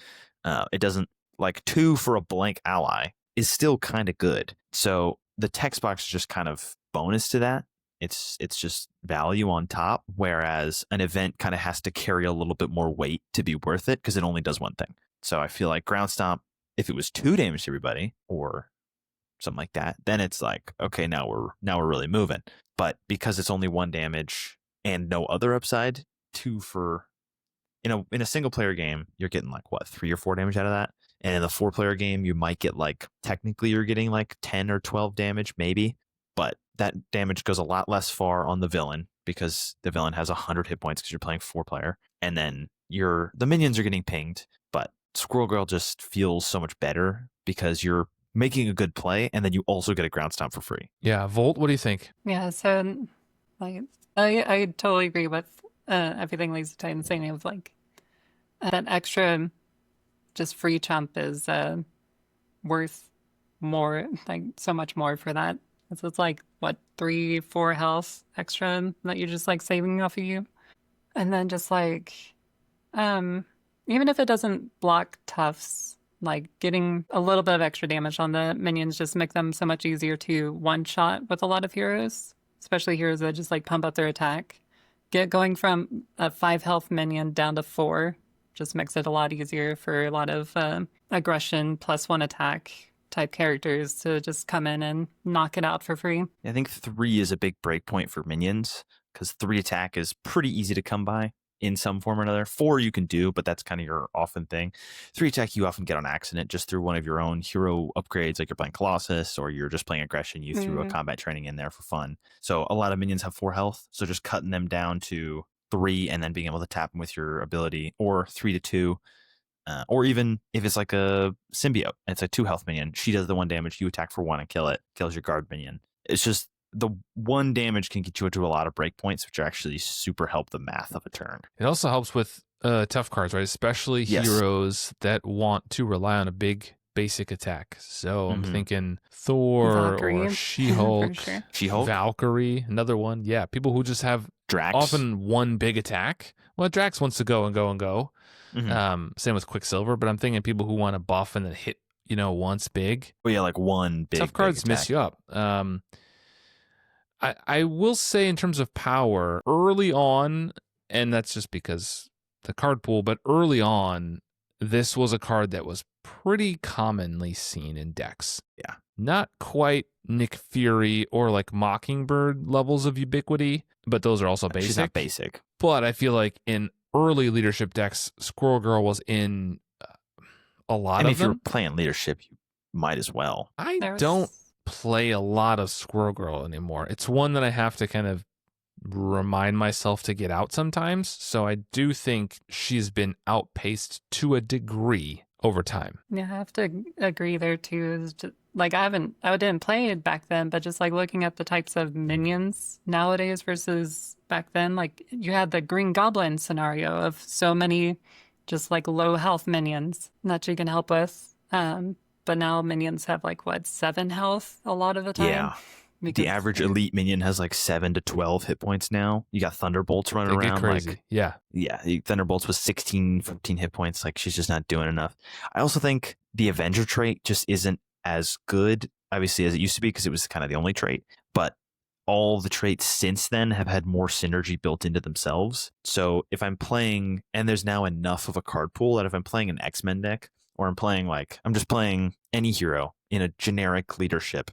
It doesn't, like 2 for a blank ally is still kind of good. So the text box is just kind of bonus to that. It's just value on top, whereas an event kind of has to carry a little bit more weight to be worth it because it only does one thing. So I feel like Ground Stomp, if it was 2 damage to everybody or something like that, then it's like, okay, now we're really moving. But because it's only 1 damage and no other upside, 2 for in a single player game, you're getting like what, 3 or 4 damage out of that. And in a 4-player game, you might get like, technically you're getting like 10 or 12 damage, maybe. But that damage goes a lot less far on the villain because the villain has 100 hit points because you're playing 4-player. And then the minions are getting pinged. But Squirrel Girl just feels so much better because you're making a good play and then you also get a Ground Stomp for free. Yeah, Volt, what do you think? Yeah, so like I totally agree with everything Lisa Titan's saying of like that extra just free chump is worth more, like so much more for that. So it's like what, 3-4 health extra that you're just like saving off of you. And then just like even if it doesn't block toughs, like getting a little bit of extra damage on the minions just make them so much easier to one shot with a lot of heroes, especially heroes that just like pump up their attack. Going from a 5 health minion down to 4 just makes it a lot easier for a lot of aggression +1 attack type characters to just come in and knock it out for free. I think 3 is a big breakpoint for minions because 3 attack is pretty easy to come by in some form or another. 4 you can do, but that's kind of your often thing. 3 attack you often get on accident just through one of your own hero upgrades, like you're playing Colossus or you're just playing aggression. You threw a combat training in there for fun. So a lot of minions have 4 health, so just cutting them down to 3 and then being able to tap them with your ability, or 3 to 2. Or even if it's like a symbiote, it's a 2 health minion. She does the 1 damage, you attack for 1 and kill it. Kills your guard minion. It's just the 1 damage can get you into a lot of breakpoints, which actually super help the math of a turn. It also helps with tough cards, right? Especially heroes that want to rely on a big basic attack. So I'm thinking Thor Valkyrie. or She-Hulk, Sure. She-Hulk? Valkyrie, another one. Yeah, people who just have Drax. often one big attack. Well, Drax wants to go and go and go. Same with Quicksilver, but I'm thinking people who want to buff and then hit, once big. Well, yeah, like one big tough cards big mess you up. I will say in terms of power, early on, and that's just because the card pool, but early on, this was a card that was pretty commonly seen in decks. Yeah. Not quite Nick Fury or like Mockingbird levels of ubiquity, but those are also basic. She's not basic. But I feel like in early leadership decks, Squirrel Girl was in a lot of if them. you're playing leadership, you might as well. I don't play a lot of Squirrel Girl anymore. It's one that I have to kind of remind myself to get out sometimes. So I do think she's been outpaced to a degree over time. Yeah, I have to agree there too. Is just, like I didn't play it back then, but just like looking at the types of minions nowadays versus back then, like you had the Green Goblin scenario of so many just like low health minions that you can help with. But now minions have like 7 health a lot of the time. Yeah. The average elite minion has like 7 to 12 hit points now. You got Thunderbolts running around. Crazy. Like, yeah. Thunderbolts was 16, 15 hit points. Like she's just not doing enough. I also think the Avenger trait just isn't as good, obviously, as it used to be because it was kind of the only trait. But all the traits since then have had more synergy built into themselves. So if I'm playing, and there's now enough of a card pool that if I'm playing an X-Men deck, or I'm just playing any hero in a generic leadership,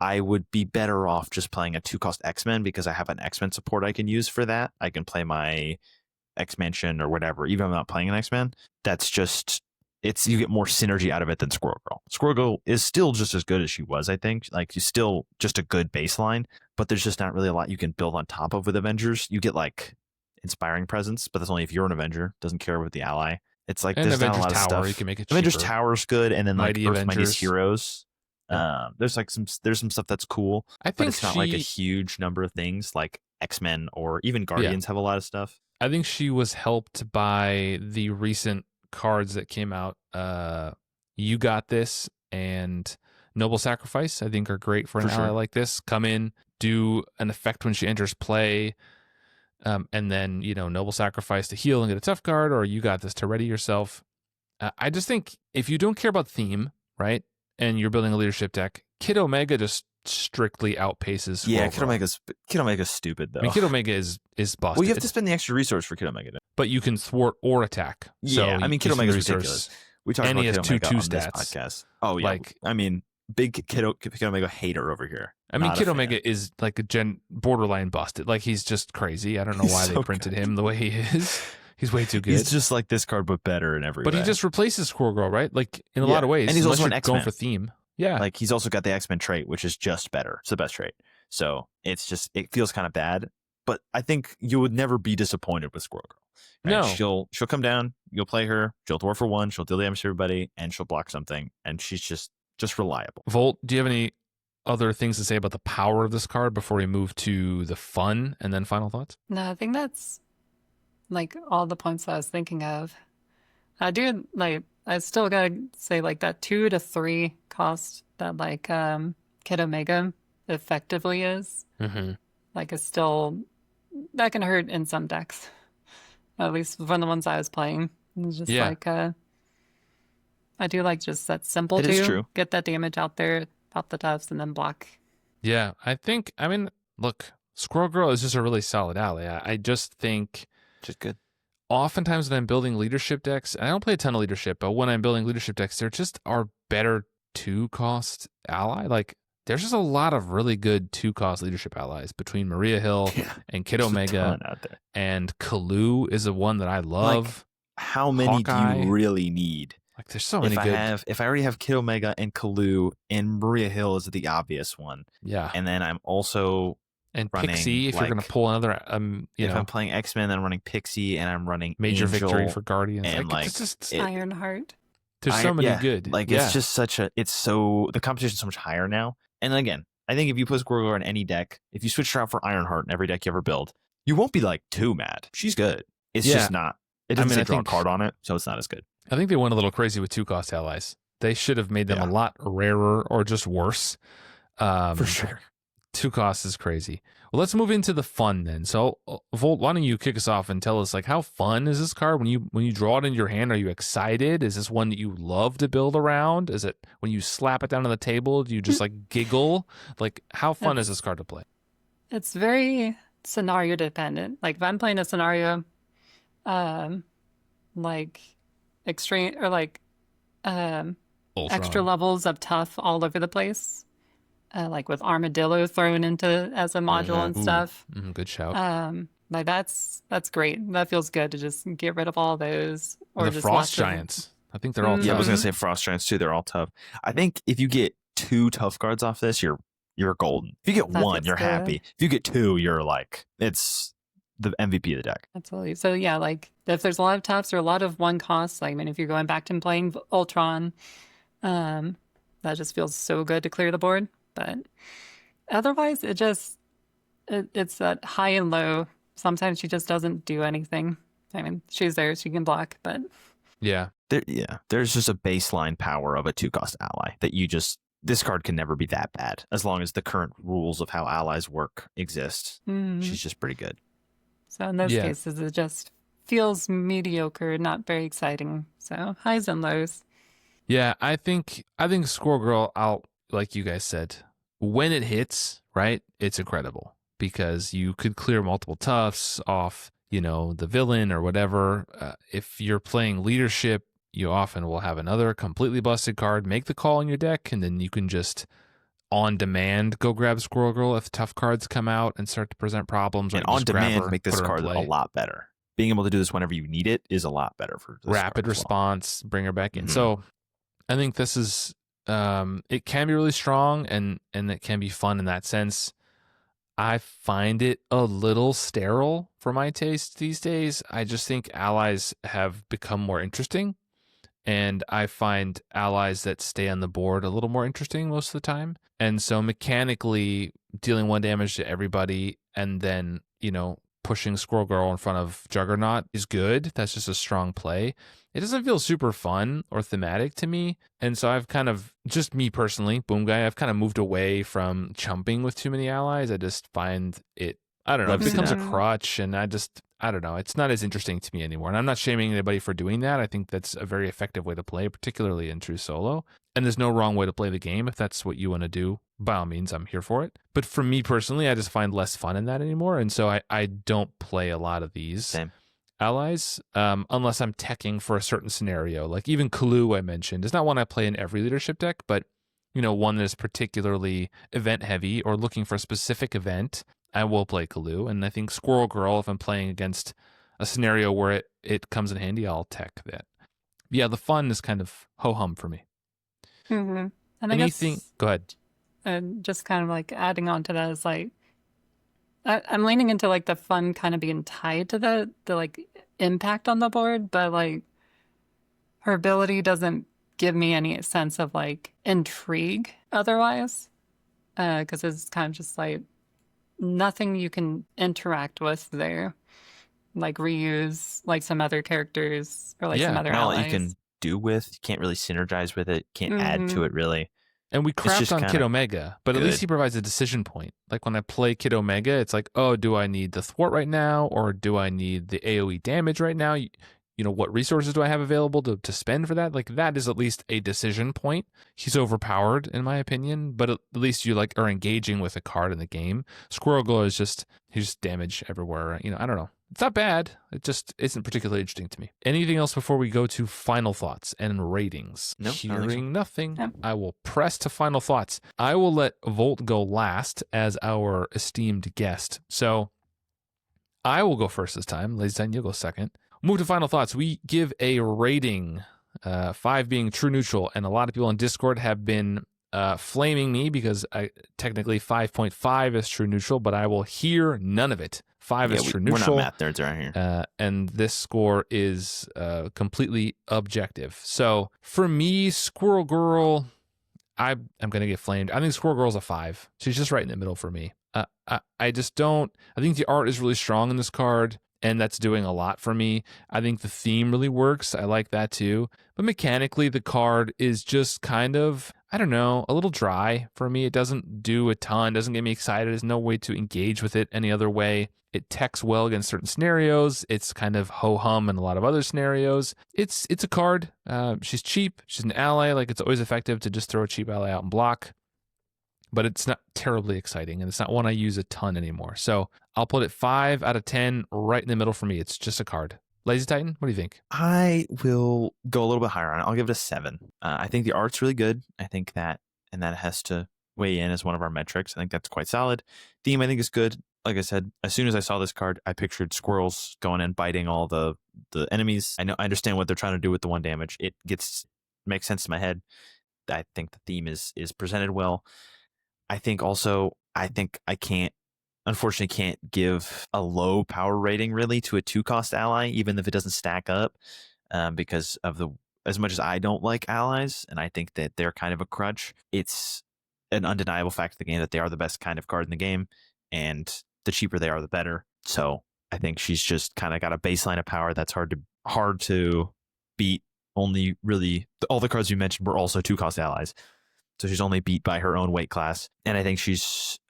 I would be better off just playing a 2-cost X-Men because I have an X-Men support I can use for that. I can play my X-Mansion or whatever, even if I'm not playing an X-Men. That's just, you get more synergy out of it than Squirrel Girl. Squirrel Girl is still just as good as she was, I think. Like, she's still just a good baseline, but there's just not really a lot you can build on top of with Avengers. You get like Inspiring Presence, but that's only if you're an Avenger. Doesn't care with the ally. It's like, and there's not a Avengers lot of Tower, stuff. you can make it Avengers cheaper. Tower's good, and then Mighty like Earth Avengers. Mightiest Heroes. There's some stuff that's cool, I think but it's not like a huge number of things. Like X-Men or even Guardians have a lot of stuff. I think she was helped by the recent cards that came out. You Got This and Noble Sacrifice, I think, are great for an ally like this. Come in, do an effect when she enters play, and then, Noble Sacrifice to heal and get a tough card, or You Got This to ready yourself. I just think if you don't care about theme, right, and you're building a leadership deck, Kid Omega just strictly outpaces Squirrel Girl. Kid Omega's stupid, though. I mean, Kid Omega is busted. Well, you have to spend the extra resource for Kid Omega. But you can thwart or attack. Yeah, so Kid Omega's ridiculous. We talked about Kid Omega on this stats. podcast. Oh, yeah. Big Kid Omega hater over here. I mean, Kid Omega is like a borderline busted. Like, he's just crazy. I don't know why they printed him the way he is. He's way too good. He's just like this card, but better in every way. But he just replaces Squirrel Girl, right? Like, in a lot of ways. And he's also an X-Men. Going for theme. Yeah. Like, he's also got the X-Men trait, which is just better. It's the best trait. So it feels kind of bad. But I think you would never be disappointed with Squirrel Girl. Right? No. She'll come down, you'll play her, she'll dwarf for 1, she'll deal damage to everybody, and she'll block something. And she's just reliable. Volt, do you have any other things to say about the power of this card before we move to the fun and then final thoughts? No, I think that's like all the points I was thinking of. I still gotta say, like, that 2 to 3 cost that Kid Omega effectively is. Mm-hmm. Like, it's still, that can hurt in some decks. At least from the ones I was playing. It's just I do like just that simple it is true. Get that damage out there, pop the tufts, and then block. Yeah, look, Squirrel Girl is just a really solid ally. I just think just good. Oftentimes when I'm building leadership decks, and I don't play a ton of leadership, but when I'm building leadership decks, there just are better 2-cost ally. Like, there's just a lot of really good 2-cost leadership allies between Maria Hill and Kid Omega, and Kalu is the one that I love. Like, how many Hawkeye. Do you really need? Like, there's so many good. If I already have Kid Omega and Kalu, and Maria Hill is the obvious one. Yeah. And then I'm also running Pixie, if you're going to pull another, if I'm playing X-Men, then I'm running Pixie, and I'm running Major Angel, Victory for Guardians. and it's just Ironheart. There's so many good. Like, it's just the competition's so much higher now. And again, I think if you put Squirrel Girl in any deck, if you switch her out for Ironheart in every deck you ever build, you won't be like too mad. She's good. It's just not. It doesn't say draw a card on it, so it's not as good. I think they went a little crazy with 2-cost allies. They should have made them a lot rarer or just worse. For sure. 2-cost is crazy. Well, let's move into the fun then. So, Volt, why don't you kick us off and tell us, like, how fun is this card? When you draw it in your hand, are you excited? Is this one that you love to build around? Is it when you slap it down on the table, do you just like giggle? Like, how fun is this card to play? It's very scenario dependent. Like, if I'm playing a scenario, like extreme or like extra levels of tough all over the place. Like with Armadillo thrown into as a module and stuff. Good shout. Like that's great. That feels good to just get rid of all those. Or the just Frost Giants. I think they're all tough. Yeah, I was gonna say Frost Giants too. They're all tough. I think if you get 2 tough cards off this, you're golden. If you get 1, you're happy. If you get 2, you're like, it's the MVP of the deck. Absolutely. So yeah, like if there's a lot of toughs or a lot of 1 costs, like, I mean, if you're going back to playing Ultron, that just feels so good to clear the board. But otherwise, it's that high and low. Sometimes she just doesn't do anything. I mean, she's there, she can block, but yeah, there's just a baseline power of a 2-cost ally that this card can never be that bad as long as the current rules of how allies work exist. She's just pretty good. So in those cases, it just feels mediocre, not very exciting. So highs and lows. Yeah, I think Squirrel Girl, like you guys said, when it hits, right, it's incredible because you could clear multiple toughs off, the villain or whatever. If you're playing leadership, you often will have another completely busted card, make the call in your deck, and then you can just on demand go grab Squirrel Girl if tough cards come out and start to present problems. And on demand make this card a lot better. Being able to do this whenever you need it is a lot better for this rapid response, bring her back in. So I think this is it can be really strong and it can be fun in that sense. I find it a little sterile for my taste these days. I just think allies have become more interesting. and I find allies that stay on the board a little more interesting most of the time. And so mechanically, dealing 1 damage to everybody and then, pushing Squirrel Girl in front of Juggernaut is good. That's just a strong play. It doesn't feel super fun or thematic to me. And so I've kind of, just me personally, Boom Guy, I've kind of moved away from chumping with too many allies. I just find it, I don't know, Love it becomes a that. crutch, and I don't know. It's not as interesting to me anymore. And I'm not shaming anybody for doing that. I think that's a very effective way to play, particularly in true solo. And there's no wrong way to play the game. If that's what you want to do, by all means, I'm here for it. But for me personally, I just find less fun in that anymore. And so I don't play a lot of these Same. allies unless I'm teching for a certain scenario. Like even Clue I mentioned is not one I play in every leadership deck, but one that is particularly event heavy or looking for a specific event, I will play Clue. And I think Squirrel Girl, if I'm playing against a scenario where it comes in handy, I'll tech that. Yeah, the fun is kind of ho-hum for me. Mm-hmm. And I Anything? guess Go ahead. just kind of like adding on to that is like I'm leaning into like the fun kind of being tied to the like impact on the board, but like her ability doesn't give me any sense of like intrigue otherwise, because it's kind of just like nothing you can interact with there, like reuse like some other characters or like some Yeah, other Not all allies. you can do with. You can't really synergize with it. Can't add to it really. And we It's just crapped on kinda Kid Omega, but at least good. he provides a decision point. Like when I play Kid Omega, it's like, oh, do I need the thwart right now, or do I need the AoE damage right now? What resources do I have available to spend for that? Like that is at least a decision point. He's overpowered in my opinion, but at least you like are engaging with a card in the game. Squirrel Girl is he's just damage everywhere. I don't know. It's not bad. It just isn't particularly interesting to me. Anything else before we go to final thoughts and ratings? No, I don't think so. Hearing nothing, No. I will press to final thoughts. I will let Volt go last as our esteemed guest. So I will go first this time. Ladies and you'll go second. Move to final thoughts. We give a rating, 5 being true neutral, and a lot of people on Discord have been flaming me because technically 5.5 is true neutral, but I will hear none of it. 5 is true neutral. We're not math nerds around here. And this score is completely objective. So for me, Squirrel Girl, I'm going to get flamed. I think Squirrel Girl's a 5. She's just right in the middle for me. I just don't. I think the art is really strong in this card, and that's doing a lot for me. I think the theme really works. I like that too. But mechanically, the card is just kind of, I don't know, a little dry for me. It doesn't do a ton, doesn't get me excited. There's no way to engage with it any other way. It techs well against certain scenarios. It's kind of ho-hum in a lot of other scenarios. It's a card. She's cheap. She's an ally. Like, it's always effective to just throw a cheap ally out and block. But it's not terribly exciting, and it's not one I use a ton anymore. So I'll put it 5 out of 10 right in the middle for me. It's just a card. Lazy Titan, what do you think? I will go a little bit higher on it. I'll give it a 7. I think the art's really good. I think that has to weigh in as one of our metrics. I think that's quite solid. Theme, I think, is good. Like I said, as soon as I saw this card, I pictured squirrels going and biting all the enemies. I understand what they're trying to do with the 1 damage. It makes sense to my head. I think the theme is presented well. I think I unfortunately can't give a low power rating really to a 2-cost ally, even if it doesn't stack up, because of as much as I don't like allies, and I think that they're kind of a crutch, it's an undeniable fact of the game that they are the best kind of card in the game, and the cheaper they are, the better. So I think she's just kind of got a baseline of power that's hard to beat. Only really, all the cards you mentioned were also 2-cost allies. So she's only beat by her own weight class. And I think she's,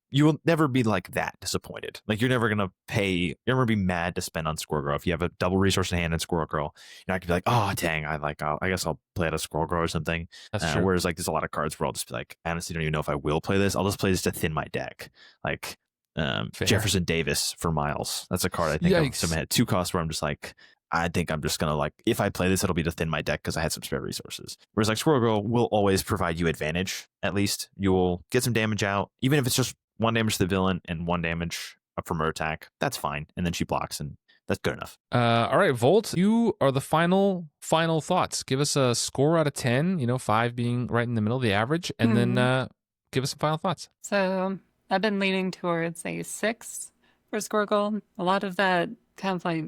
you will never be like that disappointed. Like you're never going to be mad to spend on Squirrel Girl. If you have a double resource in hand and Squirrel Girl, you're not going to be like, oh, dang, I guess I'll play out a Squirrel Girl or something. That's true. Whereas like there's a lot of cards where I'll just be like, I honestly don't even know if I will play this. I'll just play this to thin my deck. Like Jefferson Davis for Miles. That's a card I think someone had 2 costs where I'm just like, I think I'm just going to if I play this, it'll be to thin my deck because I had some spare resources. Whereas like Squirrel Girl will always provide you advantage. At least you will get some damage out, even if it's just 1 damage to the villain and 1 damage from her attack. That's fine. And then she blocks, and that's good enough. All right, Volt, you are the final thoughts. Give us a score out of 10, 5 being right in the middle of the average, and then give us some final thoughts. So I've been leaning towards a 6 for Squirrel Girl. A lot of that kind of like,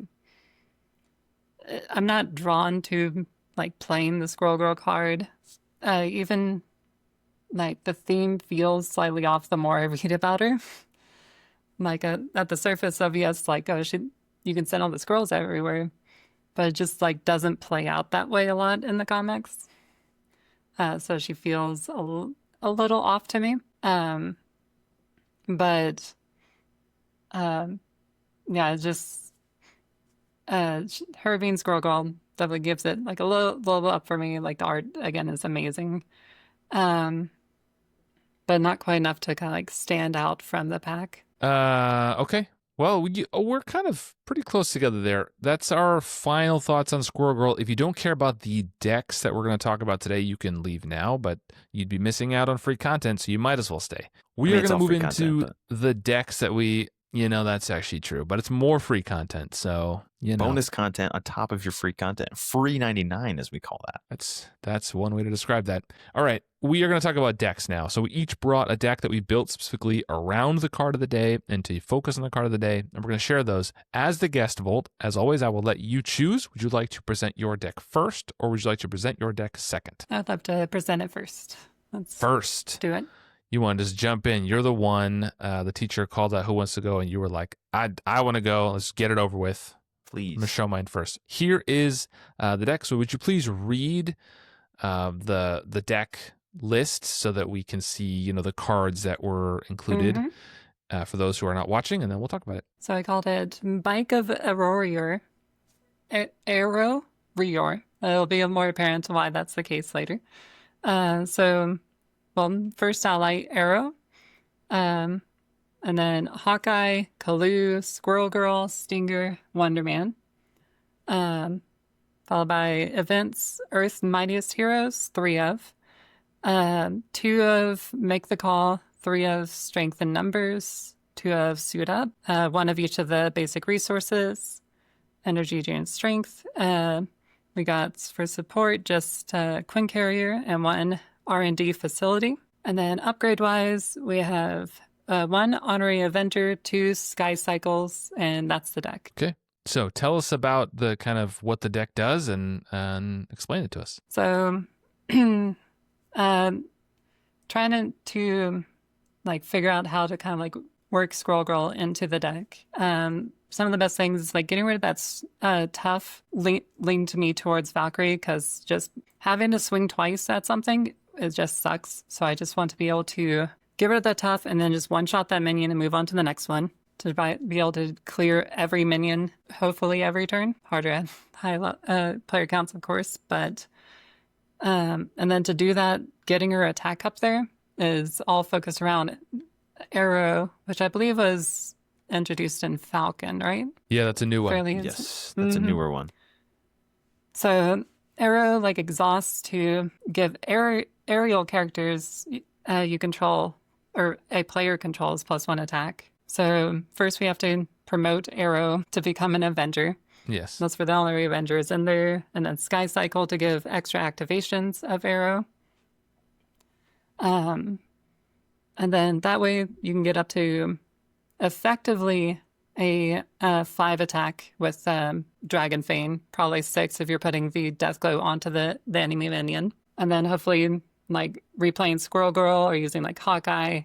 I'm not drawn to like playing the Squirrel Girl card. Even like the theme feels slightly off the more I read about her. Like at the surface, obvious, like, oh, you can send all the squirrels everywhere, but it just like doesn't play out that way a lot in the comics. So she feels a little off to me. But yeah, it's just her being Squirrel Girl definitely gives it like a little up for me. Like the art again is amazing, but not quite enough to kind of like stand out from the pack. Okay. Well, we're kind of pretty close together there. That's our final thoughts on Squirrel Girl. If you don't care about the decks that we're going to talk about today, you can leave now, but you'd be missing out on free content, so you might as well stay. We are going to move into the decks that that's actually true, but it's more free content, so, bonus content on top of your free content. Free 99, as we call that. That's one way to describe that. All right, we are going to talk about decks now. So we each brought a deck that we built specifically around the card of the day and to focus on the card of the day, and we're going to share those as the guest vault. As always, I will let you choose. Would you like to present your deck first, or would you like to present your deck second? I'd love to present it first. Let's do it. You want to just jump in. You're the one. The teacher called out who wants to go, and you were like, I want to go. Let's get it over with. Please. I'm going to show mine first. Here is the deck. So would you please read the deck list so that we can see, the cards that were included for those who are not watching, and then we'll talk about it. So I called it Bike of Arroyor. Arroyor. It'll be more apparent why that's the case later. Well, first ally, Arrow, and then Hawkeye, Kaloo, Squirrel Girl, Stinger, Wonder Man, followed by events, Earth's Mightiest Heroes, 3 of, 2 of Make the Call, 3 of Strength in Numbers, 2 of Suit Up, 1 of each of the basic resources, Energy, and Strength. We got for support just Quinn Carrier and 1 R&D facility. And then upgrade-wise, we have 1 honorary eventer, 2 sky cycles, and that's the deck. Okay. So tell us about the kind of what the deck does and explain it to us. So trying to like figure out how to kind of like work Squirrel Girl into the deck. Some of the best things is like getting rid of that tough lean to me towards Valkyrie, because just having to swing twice at something, it just sucks. So I just want to be able to get rid of that tough and then just one-shot that minion and move on to the next one to be able to clear every minion, hopefully every turn. Harder at high player counts, of course, but and then to do that, getting her attack up there is all focused around Arrow, which I believe was introduced in Falcon, right? Yeah, that's a new one. Yes, that's a newer one. So Arrow like exhausts to give aerial characters you control, or a player controls, +1 attack. So first we have to promote Arrow to become an Avenger. Yes. That's for the honorary Avengers in there. And then Sky Cycle to give extra activations of Arrow. And then that way you can get up to effectively a 5 attack with Dragon Fane, probably 6 if you're putting the Deathglow onto the enemy minion. And then hopefully like replaying Squirrel Girl or using like Hawkeye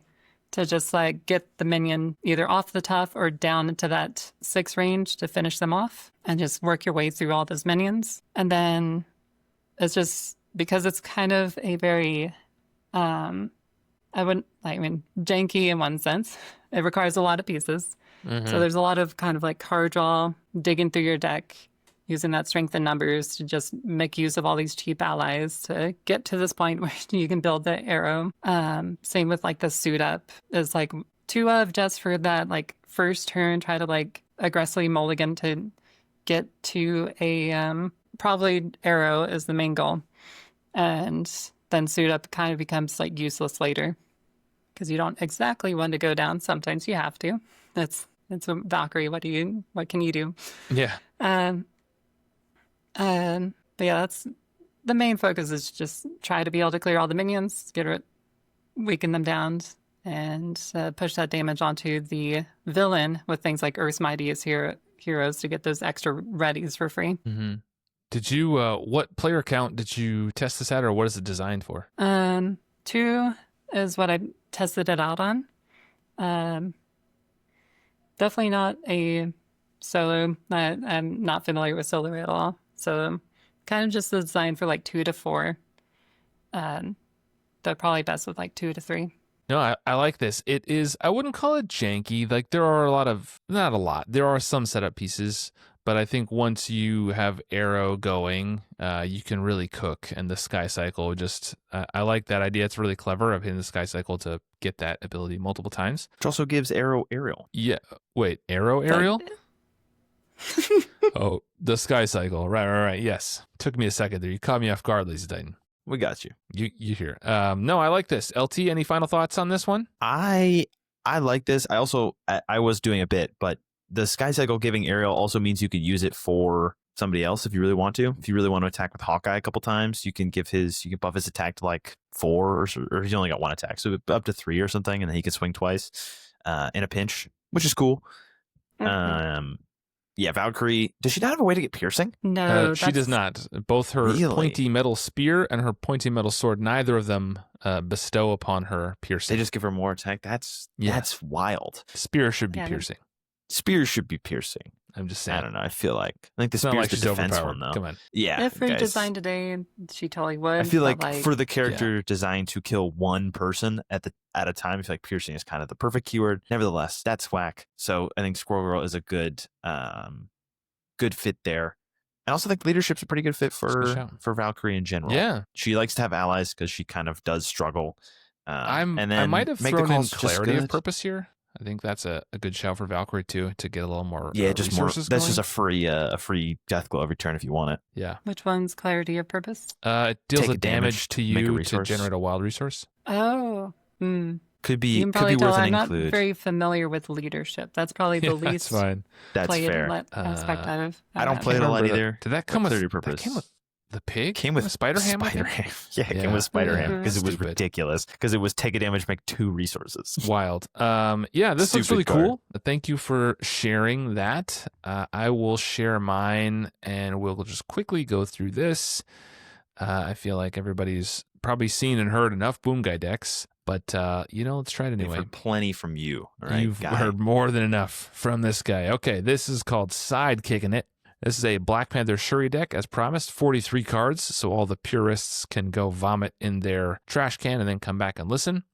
to just like get the minion either off the tough or down into that 6 range to finish them off and just work your way through all those minions. And then it's just because it's kind of a very, janky in one sense. It requires a lot of pieces. So there's a lot of kind of like card draw, digging through your deck, using that strength in numbers to just make use of all these cheap allies to get to this point where you can build the Arrow. Same with like the Suit Up is like 2 of just for that like first turn, try to like aggressively mulligan to get to a probably Arrow is the main goal. And then Suit Up kind of becomes like useless later because you don't exactly want to go down. Sometimes you have to. It's a Valkyrie. What can you do? Yeah. But yeah, that's the main focus is just try to be able to clear all the minions, weaken them down, and push that damage onto the villain with things like Earth's Mightiest Heroes to get those extra readies for free. Mm-hmm. Did you, what player count did you test this at, or what is it designed for? 2 is what I tested it out on. Definitely not a solo. I'm not familiar with solo at all. So kind of just designed for like 2 to 4. They're probably best with like 2 to 3. No, I like this. It is, I wouldn't call it janky. Like there are not a lot. There are some setup pieces, but I think once you have arrow going, you can really cook. And the sky cycle just, I like that idea. It's really clever of hitting the sky cycle to get that ability multiple times. Which also gives arrow aerial. Yeah. Wait, arrow aerial? Oh, the sky cycle. Right. Yes. Took me a second there. You caught me off guard, Lazy Titan. We got you. You hear. No, I like this. LT, any final thoughts on this one? I like this. I also I was doing a bit, but the sky cycle giving aerial also means you could use it for somebody else if you really want to. If you really want to attack with Hawkeye a couple times, you can buff his attack to like 4 or he's only got 1 attack, so up to 3 or something, and then he can swing twice in a pinch, which is cool. Mm-hmm. Yeah, Valkyrie, does she not have a way to get piercing? No, she does not. Both her Really? pointy metal spear and her pointy metal sword, neither of them bestow upon her piercing. They just give her more attack. That's wild. Spear should be Yeah. piercing. Spear should be piercing. I'm just saying. I don't know. I think the It's not spear's like the she's defense overpowered. one though. Come on. Yeah. If guys. redesigned today, she totally would. I feel but, like for the character designed to kill one person at a time, I feel like piercing is kind of the perfect keyword. Nevertheless, that's whack. So I think Squirrel Girl is a good fit there. I also think leadership's a pretty good fit That's a good shout. for Valkyrie in general. Yeah. She likes to have allies because she kind of does struggle. I and then might have make the thrown in calls just clarity of good. purpose here. I think that's a good shout for Valkyrie too, to get a little more Yeah, just more. resources That's going. just a free death glow every turn if you want it. Yeah. Which one's clarity of purpose? It deals Take a a damage to make a you to resource. generate a wild resource. Oh, Could be you can probably tell worth an I'm not include. very familiar with leadership. That's probably the Yeah, least that's fine. That's played fair. aspect of. I don't play it a lot Remember either. Did that come with clarity that purpose. came with the pig? Came with Spider Ham. I think? Spider Ham. Yeah, it came Yeah. with Spider Ham Mhm. because it was Stupid. ridiculous. Because it was take a damage, make 2 resources. Wild. Yeah, this looks Stupid really card. cool. Thank you for sharing that. I will share mine and we'll just quickly go through this. I feel like everybody's probably seen and heard enough Boom Guy decks, but let's try it They've anyway. heard plenty from you. All right, You've guy. heard more than enough from this guy. Okay, this is called Sidekicking It. This is a Black Panther Shuri deck, as promised, 43 cards, so all the purists can go vomit in their trash can and then come back and listen.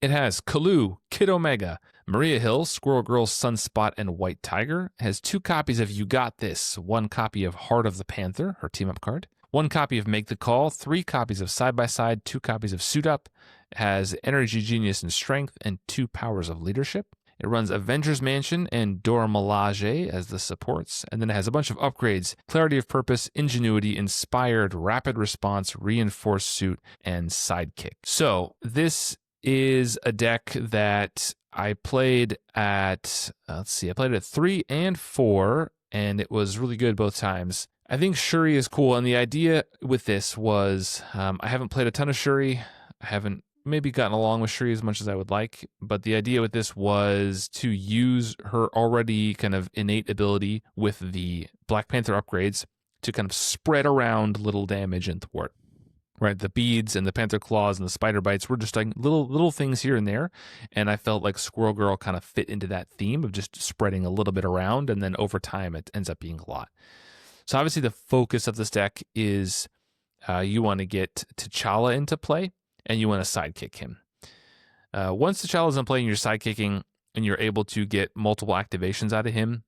It has Kalu, Kid Omega, Maria Hill, Squirrel Girl, Sunspot, and White Tiger. It has 2 copies of You Got This, 1 copy of Heart of the Panther, her team-up card, 1 copy of Make the Call, 3 copies of Side by Side, 2 copies of Suit Up. It has Energy, Genius, and Strength, and 2 powers of leadership. It runs Avengers Mansion and Dora Milaje as the supports, and then it has a bunch of upgrades: Clarity of Purpose, Ingenuity, Inspired, Rapid Response, Reinforced Suit, and Sidekick. So this is a deck that I played at, I played it at 3 and 4, and it was really good both times. I think Shuri is cool, and the idea with this was, I haven't played a ton of Shuri. I haven't maybe gotten along with Shuri as much as I would like, but the idea with this was to use her already kind of innate ability with the Black Panther upgrades to kind of spread around little damage and thwart. Right, the beads and the Panther Claws and the Spider Bites were just like little things here and there, and I felt like Squirrel Girl kind of fit into that theme of just spreading a little bit around, and then over time it ends up being a lot. So obviously the focus of this deck is you want to get T'Challa into play, and you want to sidekick him. Once T'Challa's in play and you're sidekicking and you're able to get multiple activations out of him,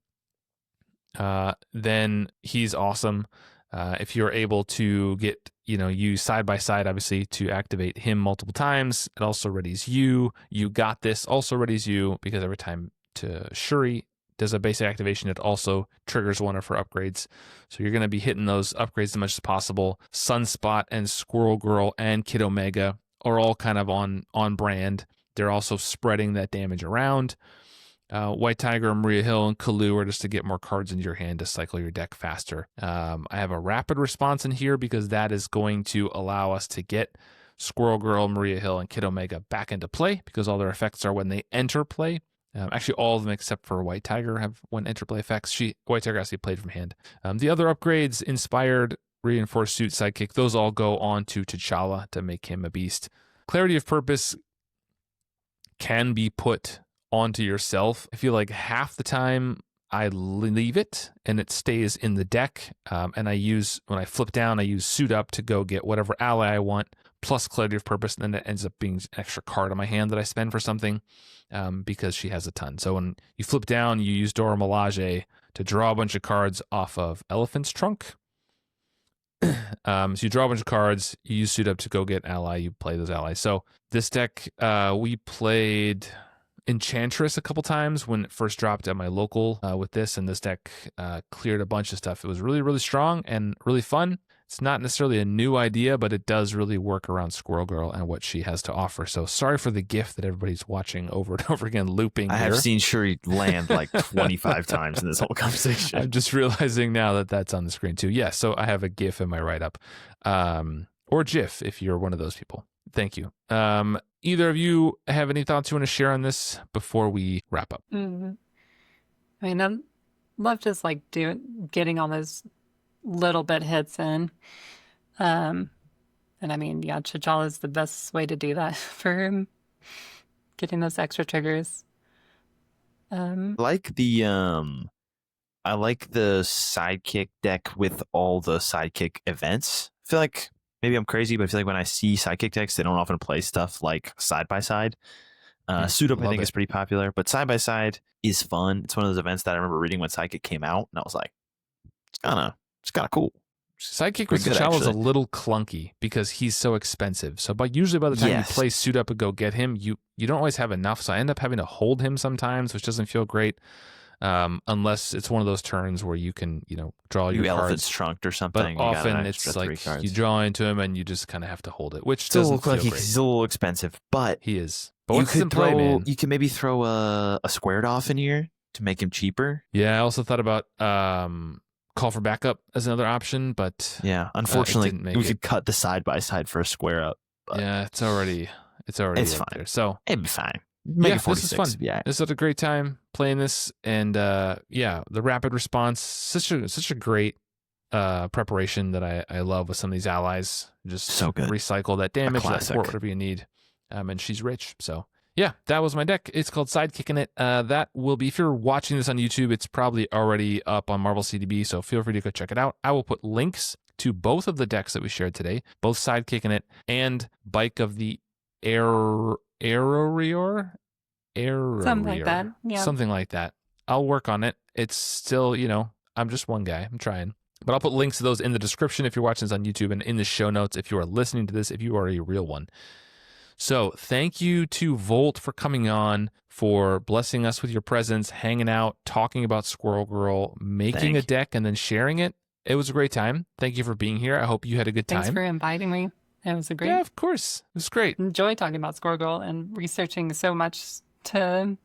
then he's awesome. If you're able to get, use Side by Side, obviously, to activate him multiple times, it also readies you. You Got This also readies you, because every time Shuri does a basic activation, it also triggers one of her upgrades. So you're going to be hitting those upgrades as much as possible. Sunspot and Squirrel Girl and Kid Omega are all kind of on brand. They're also spreading that damage around. White Tiger, Maria Hill, and Kalu are just to get more cards into your hand to cycle your deck faster. I have a rapid response in here because that is going to allow us to get Squirrel Girl, Maria Hill, and Kid Omega back into play, because all their effects are when they enter play. Actually, all of them except for White Tiger have one interplay effects. White Tiger has to be played from hand. The other upgrades, Inspired, Reinforced Suit, Sidekick, those all go on to T'Challa to make him a beast. Clarity of Purpose can be put onto yourself. I feel like half the time I leave it and it stays in the deck. And when I flip down, I use Suit Up to go get whatever ally I want, plus Clarity of Purpose, and then it ends up being an extra card on my hand that I spend for something because she has a ton. So when you flip down, you use Dora Milaje to draw a bunch of cards off of Elephant's Trunk. So you draw a bunch of cards, you use Suit Up to go get ally, you play those allies. So this deck, we played Enchantress a couple times when it first dropped at my local with this, and this deck cleared a bunch of stuff. It was really, really strong and really fun. It's not necessarily a new idea, but it does really work around Squirrel Girl and what she has to offer. So sorry for the GIF that everybody's watching over and over again, looping I here. have seen Shuri land like 25 times in this whole conversation. I'm just realizing now that that's on the screen too. Yeah, so I have a GIF in my write-up. Or GIF if you're one of those people. Thank you. Either of you have any thoughts you want to share on this before we wrap up? I mean, I love just like getting all those little bit hits in. And I mean, yeah, T'Challa is the best way to do that for him, getting those extra triggers. I like the sidekick deck with all the sidekick events. I feel like maybe I'm crazy, but I feel like when I see sidekick decks, they don't often play stuff like side by side. Suit Up, I think, is pretty popular, but side by side is fun. It's one of those events that I remember reading when Sidekick came out, and I was like, it's kind of cool. Sidekick with T'Challa is a little clunky because he's so expensive. So usually by the time you play Suit Up and go get him, you don't always have enough. So I end up having to hold him sometimes, which doesn't feel great. Unless it's one of those turns where you can, draw your cards. Elephant's Trunked or something. But often it's like you draw into him and you just kind of have to hold it, which still doesn't feel great. He's a little expensive, but he is. But you can maybe throw a squared off in here to make him cheaper. Yeah, I also thought about Call for Backup as another option, but yeah, unfortunately, we could cut the side by side for a square up. But yeah, it's already fine. There. So it'd be fine. Make it 46. This is fun. Yeah, this was a great time playing this, and the rapid response, such a great preparation that I love with some of these allies. Just so good. Recycle that damage, that support, whatever you need. And she's rich, so. Yeah, that was my deck. It's called Sidekicking It. That will be, if you're watching this on YouTube, it's probably already up on Marvel CDB, so feel free to go check it out. I will put links to both of the decks that we shared today, both Sidekicking It and Bike of the Arrorior? Something like that. Yeah. Something like that. I'll work on it. It's still, I'm just one guy. I'm trying. But I'll put links to those in the description if you're watching this on YouTube and in the show notes if you are listening to this, if you are a real one. So thank you to Volt for coming on, for blessing us with your presence, hanging out, talking about Squirrel Girl, making a deck, and then sharing it. It was a great time. Thank you for being here. I hope you had a good time. Thanks for inviting me. It was a great. Yeah, of course. It was great. Enjoy talking about Squirrel Girl and researching so much to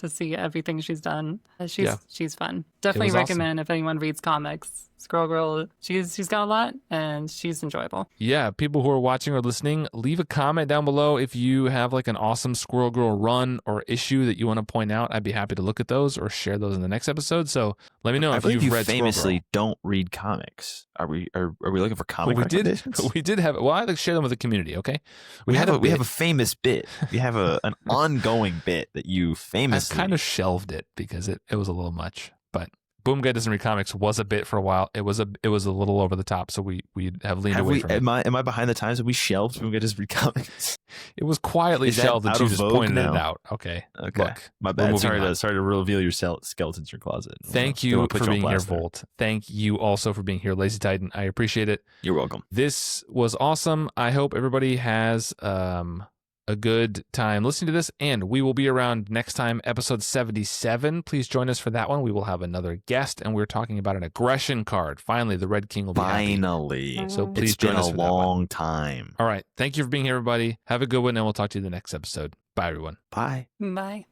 see everything she's done. She's fun. Definitely recommend if anyone reads comics. Squirrel Girl, she's got a lot and she's enjoyable. Yeah, people who are watching or listening, leave a comment down below if you have like an awesome Squirrel Girl run or issue that you want to point out. I'd be happy to look at those or share those in the next episode. So let me know if you've read famously Squirrel Girl. Don't read comics. Are we looking for comic recommendations? We did have. Well, I like to share them with the community. Okay, we have a famous bit. We have an ongoing bit that you famously. I kind of shelved it because it was a little much, but. Boom Guy Doesn't Read Comics was a bit for a while. It was a little over the top, so we have leaned away from it. Am I behind the times? Have we shelved Boom Guy Doesn't Read Comics? It was quietly shelved until you just pointed it out. Okay. Look, my bad. Sorry to reveal your skeletons in your closet. Thank you for being here, Volt. Thank you also for being here, Lazy Titan. I appreciate it. You're welcome. This was awesome. I hope everybody has a good time listening to this, and we will be around next time, episode 77. Please join us for that one. We will have another guest, and we're talking about an aggression card. Finally, the Red King will be happy. So please join us for that one. It's been a long time. All right. Thank you for being here, everybody. Have a good one, and we'll talk to you in the next episode. Bye, everyone. Bye. Bye.